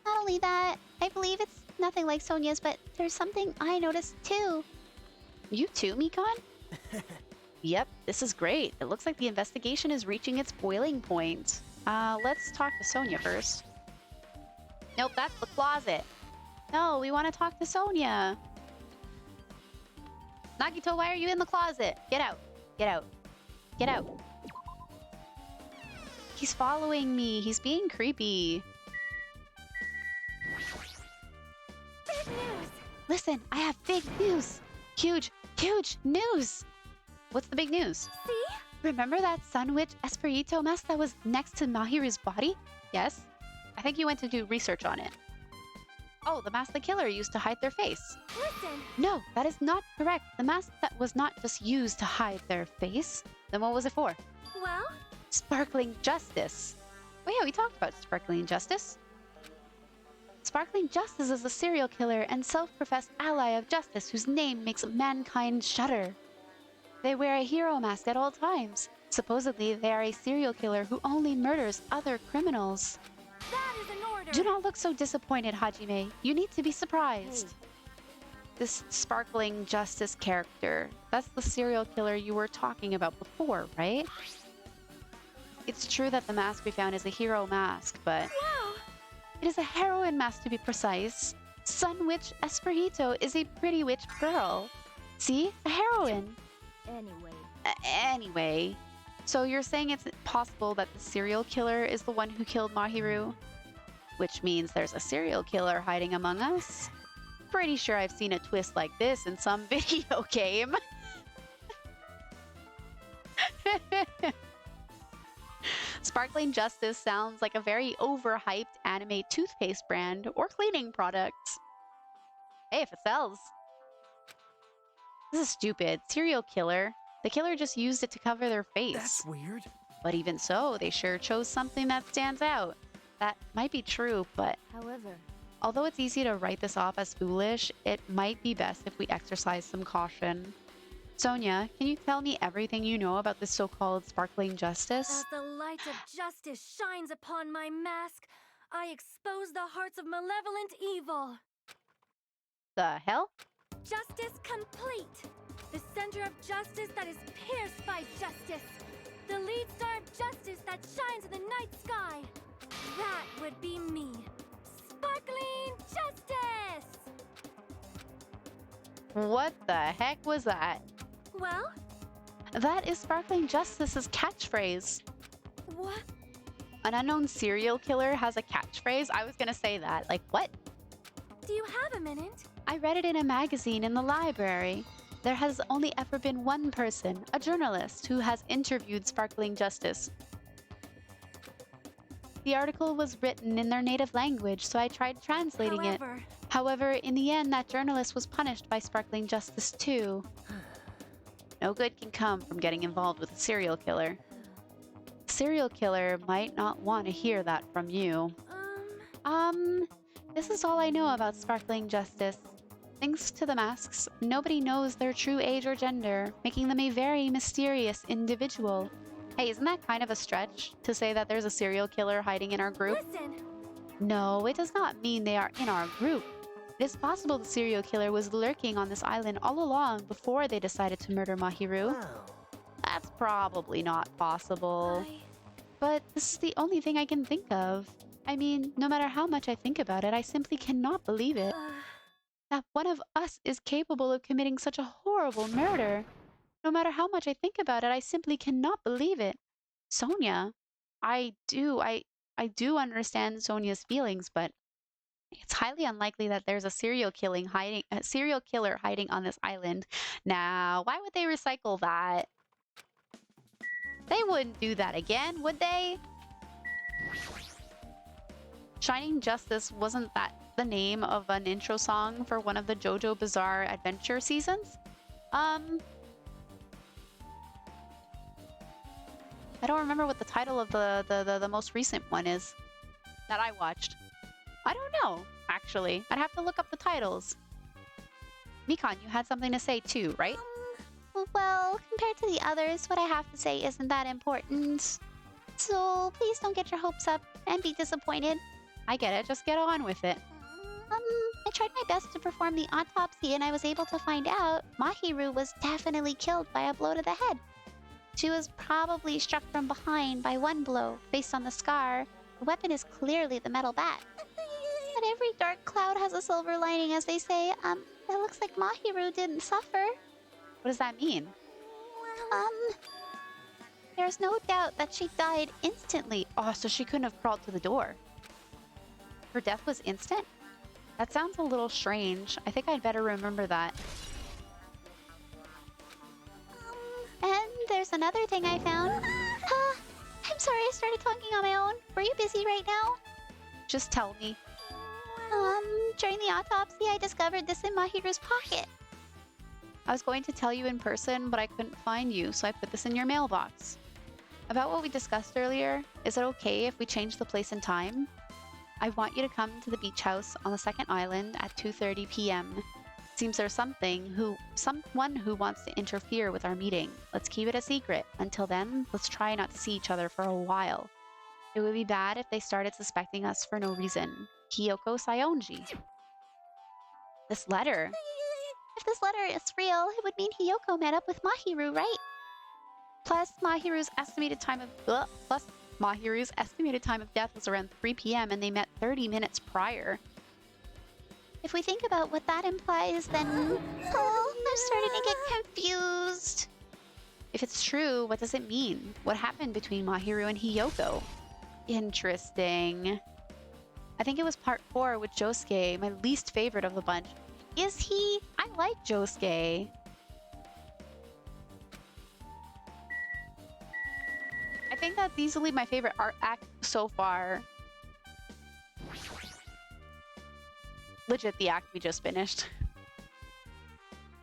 Not only that, I believe it's nothing like Sonia's, but there's something I noticed too. You too, Mikan? Yep, this is great. It looks like the investigation is reaching its boiling point. Let's talk to Sonia first. Nope, that's the closet. No, we want to talk to Sonia. Nagito, why are you in the closet? Get out. Get out. Get out. He's following me. He's being creepy. big news! Listen, I have big news. Huge, huge news. What's the big news? See? Remember that Sun Witch Esperito mask that was next to Mahiru's body? Yes. I think you went to do research on it. Oh, the mask the killer used to hide their face. Listen! No, that is not correct. The mask that was not just used to hide their face. Then what was it for? Well? Sparkling Justice. Oh yeah, we talked about Sparkling Justice. Sparkling Justice is a serial killer and self-professed ally of justice whose name makes mankind shudder. They wear a hero mask at all times. Supposedly, they are a serial killer who only murders other criminals. That is an order! Do not look so disappointed, Hajime. You need to be surprised. This Sparkling Justice character, that's the serial killer you were talking about before, right? It's true that the mask we found is a hero mask, but Wow! it is a heroine mask to be precise. Sun Witch Esperito is a pretty witch girl. See? A heroine. Anyway. Anyway, so you're saying it's possible that the serial killer is the one who killed Mahiru? Which means there's a serial killer hiding among us? Pretty sure I've seen a twist like this in some video game. Sparkling Justice sounds like a very overhyped anime toothpaste brand or cleaning product. Hey, if it sells. This is stupid. Serial killer. The killer just used it to cover their face. That's weird. But even so, they sure chose something that stands out. That might be true, but However, although it's easy to write this off as foolish, it might be best if we exercise some caution. Sonia, can you tell me everything you know about this so-called Sparkling Justice? as the light of justice shines upon my mask, I expose the hearts of malevolent evil. The hell? Justice complete! The center of justice that is pierced by justice! The lead star of justice that shines in the night sky! That would be me! Sparkling Justice! What the heck was that? Well, That is Sparkling Justice's catchphrase. what? An unknown serial killer has a catchphrase? I was gonna say that. Like, what? Do you have a minute? I read it in a magazine in the library. There has only ever been one person, a journalist, who has interviewed Sparkling Justice. The article was written in their native language, so I tried translating it. However, in the end, that journalist was punished by Sparkling Justice too. No good can come from getting involved with a serial killer. A serial killer might not want to hear that from you. This is all I know about Sparkling Justice. Thanks to the masks, nobody knows their true age or gender, making them a very mysterious individual. Hey, isn't that kind of a stretch to say that there's a serial killer hiding in our group? Listen! No, it does not mean they are in our group. It is possible the serial killer was lurking on this island all along before they decided to murder Mahiru. Oh. That's probably not possible. But this is the only thing I can think of. I mean, no matter how much I think about it, I simply cannot believe it. That one of us is capable of committing such a horrible murder. No matter how much I think about it, I simply cannot believe it. Sonia, I I do understand Sonia's feelings, but it's highly unlikely that there's a serial killer hiding on this island. Now, why would they recycle that? They wouldn't do that again, would they? Shining Justice, wasn't that the name of an intro song for one of the JoJo Bizarre Adventure seasons? I don't remember what the title of the most recent one is that I watched. I don't know, actually. I'd have to look up the titles. Mikan, you had something to say too, right? Well, compared to the others, what I have to say isn't that important. So please don't get your hopes up and be disappointed. I get it, just get on with it. I tried my best to perform the autopsy and I was able to find out Mahiru was definitely killed by a blow to the head. She was probably struck from behind by one blow. Based on the scar, the weapon is clearly the metal bat. But every dark cloud has a silver lining, as they say. It looks like Mahiru didn't suffer. What does that mean? There's no doubt that she died instantly. Oh, so she couldn't have crawled to the door. Her death was instant? That sounds a little strange. I think I'd better remember that. And there's another thing I found. I'm sorry I started talking on my own. Were you busy right now? Just tell me. During the autopsy, I discovered this in Mahiru's pocket. I was going to tell you in person, but I couldn't find you, so I put this in your mailbox. About what we discussed earlier, is it okay if we change the place and time? I want you to come to the beach house on the second island at 2:30 p.m. Seems there's someone who wants to interfere with our meeting. Let's keep it a secret. Until then, let's try not to see each other for a while. It would be bad if they started suspecting us for no reason. Hiyoko Sayonji. This letter. If this letter is real, it would mean Hiyoko met up with Mahiru, right? Plus Mahiru's estimated time of death was around 3 p.m. and they met 30 minutes prior. If we think about what that implies, then... Oh, I'm starting to get confused. If it's true, what does it mean? What happened between Mahiru and Hiyoko? Interesting. I think it was part 4 with Josuke, my least favorite of the bunch. Is he? I like Josuke. I think that's easily my favorite art act so far. Legit the act we just finished.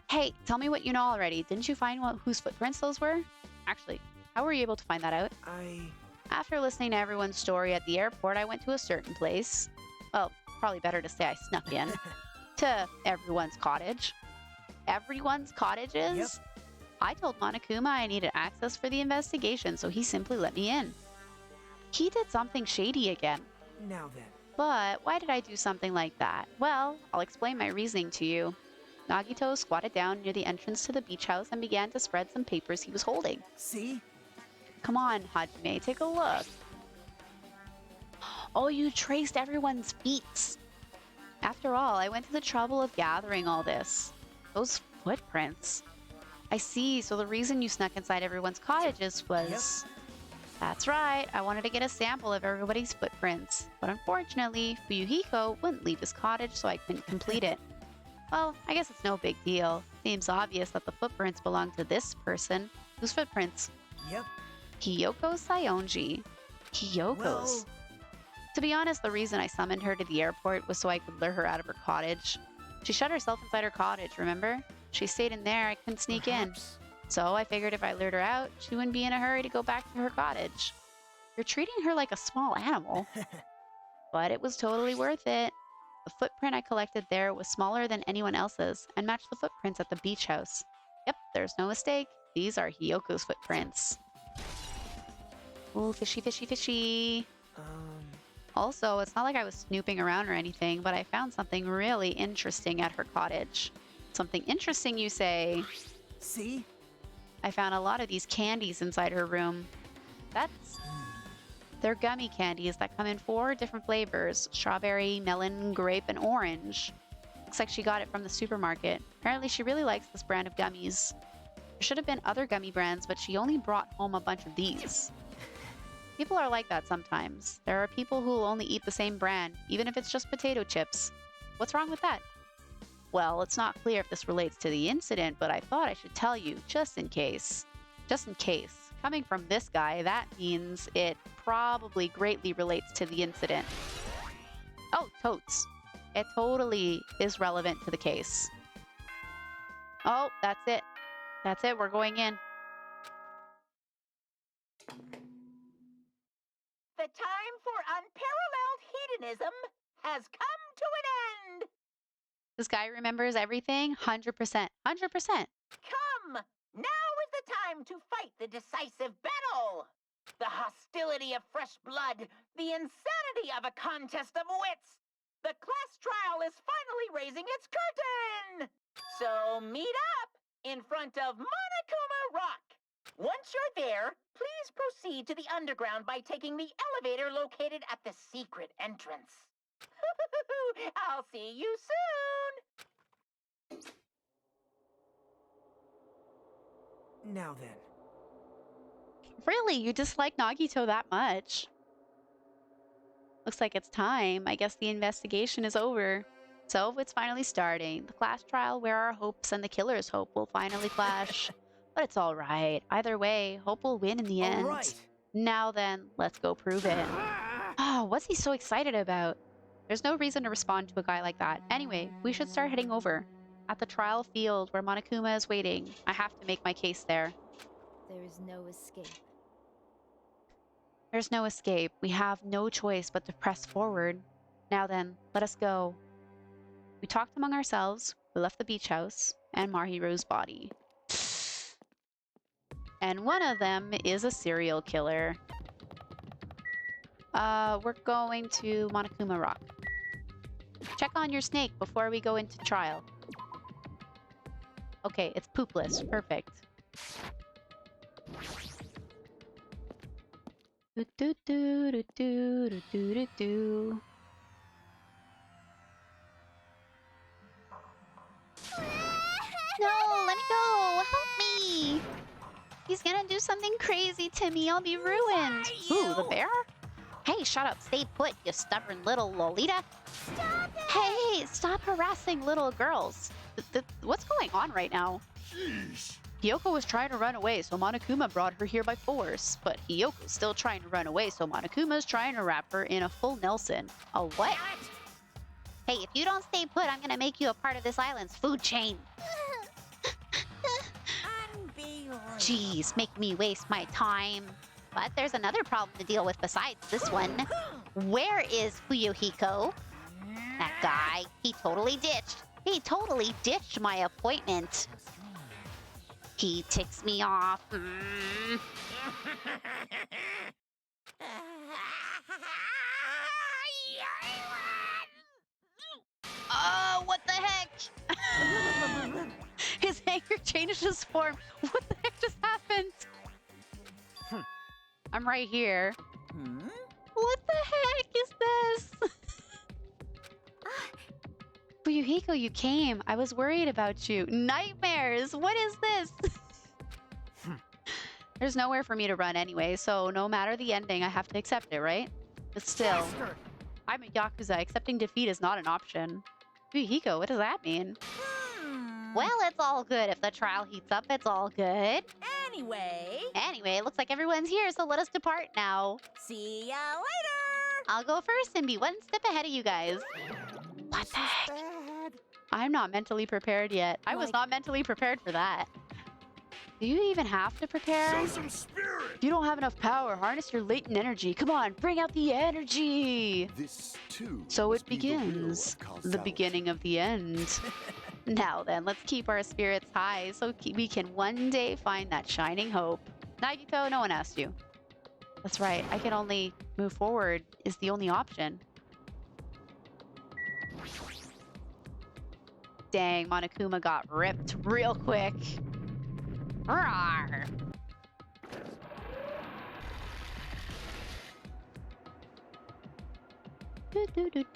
Hey, tell me what you know already. Didn't you find whose footprints those were? Actually, how were you able to find that out? After listening to everyone's story at the airport, I went to a certain place. Well, probably better to say I snuck in. To everyone's cottage. Everyone's cottages? Yep. I told Monokuma I needed access for the investigation, so he simply let me in. He did something shady again. Now then. But why did I do something like that? Well, I'll explain my reasoning to you. Nagito squatted down near the entrance to the beach house and began to spread some papers he was holding. See? Come on, Hajime, take a look. Oh, you traced everyone's feet. After all, I went to the trouble of gathering all this. Those footprints. I see, so the reason you snuck inside everyone's cottages was... Yep. That's right, I wanted to get a sample of everybody's footprints. But unfortunately, Fuyuhiko wouldn't leave his cottage, so I couldn't complete it. Well, I guess it's no big deal. Seems obvious that the footprints belong to this person. Whose footprints? Yep. Hiyoko Sayonji. Hiyoko's. Well... To be honest, the reason I summoned her to the airport was so I could lure her out of her cottage. She shut herself inside her cottage, remember? She stayed in there, I couldn't sneak in. So I figured if I lured her out, she wouldn't be in a hurry to go back to her cottage. You're treating her like a small animal. But it was totally worth it. The footprint I collected there was smaller than anyone else's and matched the footprints at the beach house. Yep, there's no mistake. These are Hiyoko's footprints. Ooh, fishy, fishy, fishy. Also, it's not like I was snooping around or anything, but I found something really interesting at her cottage. Something interesting, you say? See? I found a lot of these candies inside her room. They're gummy candies that come in 4 different flavors. Strawberry, melon, grape, and orange. Looks like she got it from the supermarket. Apparently she really likes this brand of gummies. There should have been other gummy brands, but she only brought home a bunch of these. People are like that sometimes. There are people who will only eat the same brand, even if it's just potato chips. What's wrong with that? Well, it's not clear if this relates to the incident, but I thought I should tell you, just in case. Just in case. Coming from this guy, that means it probably greatly relates to the incident. Oh, totes. It totally is relevant to the case. Oh, that's it. That's it, we're going in. The time for unparalleled hedonism has come to an end! This guy remembers everything? 100%. 100%. Come! Now is the time to fight the decisive battle! The hostility of fresh blood, the insanity of a contest of wits! The class trial is finally raising its curtain! So meet up in front of Monokuma Rock! Once you're there, please proceed to the underground by taking the elevator located at the secret entrance. I'll see you soon! Now then. Really? You dislike Nagito that much? Looks like it's time. I guess the investigation is over. So it's finally starting. The class trial where our hopes and the killer's hope will finally clash. But it's alright. Either way, hope will win in the end. Alright. Now then, let's go prove it. Oh, what's he so excited about? There's no reason to respond to a guy like that. Anyway, we should start heading over. At the trial field where Monokuma is waiting. I have to make my case there. There is no escape. There's no escape. We have no choice but to press forward. Now then, let us go. We talked among ourselves. We left the beach house and Mahiro's body. And one of them is a serial killer. We're going to Monokuma Rock. Check on your snake before we go into trial. Okay, it's poopless. Perfect. Do do do do do do do do do. No, let me go! Help me! He's gonna do something crazy to me. I'll be ruined. Ooh, the bear? Hey, shut up. Stay put, you stubborn little Lolita. Stop it! Hey, stop harassing little girls. What's going on right now? Sheesh. Hiyoko was trying to run away, so Monokuma brought her here by force. But Hiyoko's still trying to run away, so Monokuma's trying to wrap her in a full Nelson. A what? Hey, if you don't stay put, I'm gonna make you a part of this island's food chain. Jeez, make me waste my time. But there's another problem to deal with besides this one. Where is Fuyuhiko? That guy, he totally ditched my appointment. He ticks me off. Oh, what the heck? His anger changed his form. What the heck just happened? I'm right here. What the heck is this? Fuyuhiko, you came. I was worried about you. Nightmares! What is this? There's nowhere for me to run anyway, so no matter the ending, I have to accept it, right? But still, I'm a Yakuza. Accepting defeat is not an option. Fuyuhiko, what does that mean? Well, it's all good. If the trial heats up, it's all good. Anyway, It looks like everyone's here, so let us depart now. see ya later! I'll go first and be one step ahead of you guys. What the heck? I'm not mentally prepared yet. I was not mentally prepared for that. Do you even have to prepare? Show some spirit. If you don't have enough power, harness your latent energy. Come on, bring out the energy! This too. So it must be the will of begins. The causality. beginning of the end. Now then, let's keep our spirits high so we can one day find that shining hope. Nagito, no one asked you. That's right, I can only move forward is the only option. Dang, Monokuma got ripped real quick. Rawr.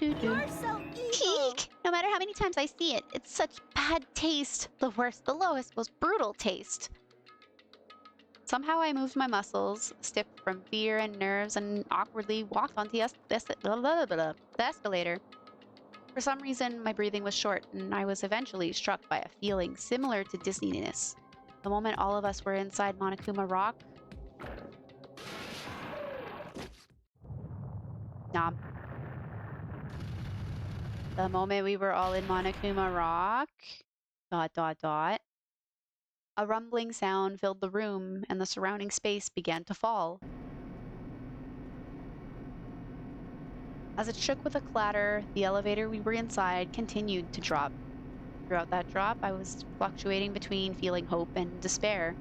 You're so evil! Peak! No matter how many times I see it, it's such bad taste. The worst, the lowest, most brutal taste. Somehow I moved my muscles, stiff from fear and nerves, and awkwardly walked onto the escalator. For some reason, my breathing was short, and I was eventually struck by a feeling similar to dizziness. The moment all of us were inside Monokuma Rock... Nom. The moment we were all in Monokuma Rock... ... A rumbling sound filled the room, and the surrounding space began to fall. As it shook with a clatter, the elevator we were inside continued to drop. Throughout that drop, I was fluctuating between feeling hope and despair,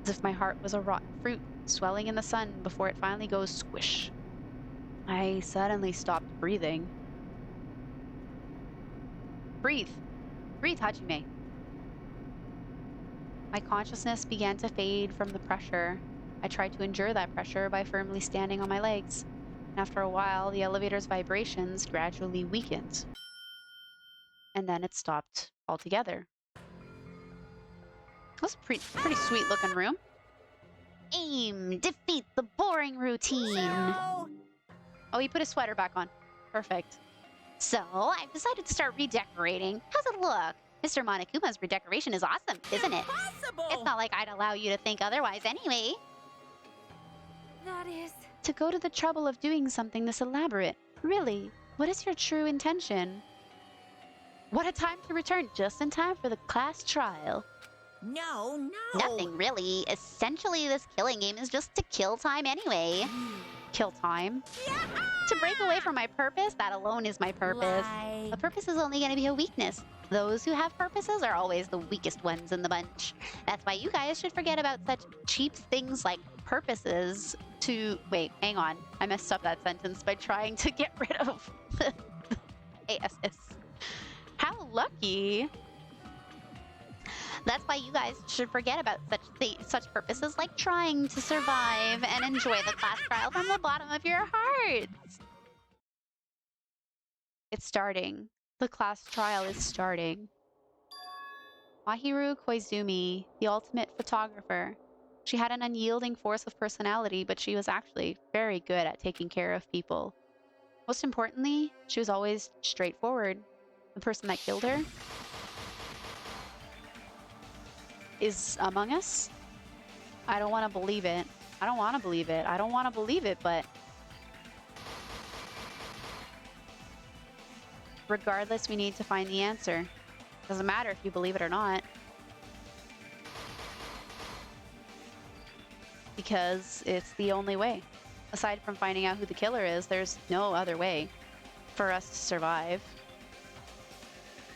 as if my heart was a rotten fruit swelling in the sun before it finally goes squish. I suddenly stopped breathing. Breathe! Breathe, Hajime! My consciousness began to fade from the pressure. I tried to endure that pressure by firmly standing on my legs. After a while, the elevator's vibrations gradually weakened. And then it stopped altogether. That's a pretty sweet looking room. Aim! Defeat the boring routine! No! Oh, he put his sweater back on. Perfect. So, I've decided to start redecorating. How's it look? Mr. Monokuma's redecoration is awesome, isn't it? Impossible! It's not like I'd allow you to think otherwise anyway. That is... To go to the trouble of doing something this elaborate. Really, what is your true intention? What a time to return just in time for the class trial. No! Nothing really. Essentially, this killing game is just to kill time anyway. Kill time. To break away from my purpose, that alone is my purpose. Lie. A purpose is only going to be a weakness. Those who have purposes are always the weakest ones in the bunch. That's why you guys should forget about such cheap things like purposes to... Wait, hang on. I messed up that sentence by trying to get rid of ASS. How lucky. That's why you guys should forget about such purposes like trying to survive and enjoy the class trial from the bottom of your hearts. It's starting. The class trial is starting. Mahiru Koizumi, the ultimate photographer. She had an unyielding force of personality, but she was actually very good at taking care of people. Most importantly, she was always straightforward. The person that killed her is among us. I don't want to believe it. I don't want to believe it. I don't want to believe it, but regardless, we need to find the answer. Doesn't matter if you believe it or not. Because it's the only way. Aside from finding out who the killer is, there's no other way for us to survive.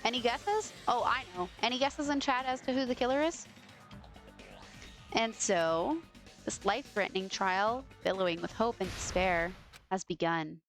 Any guesses? Oh, I know. Any guesses in chat as to who the killer is? And so, this life-threatening trial, billowing with hope and despair, has begun.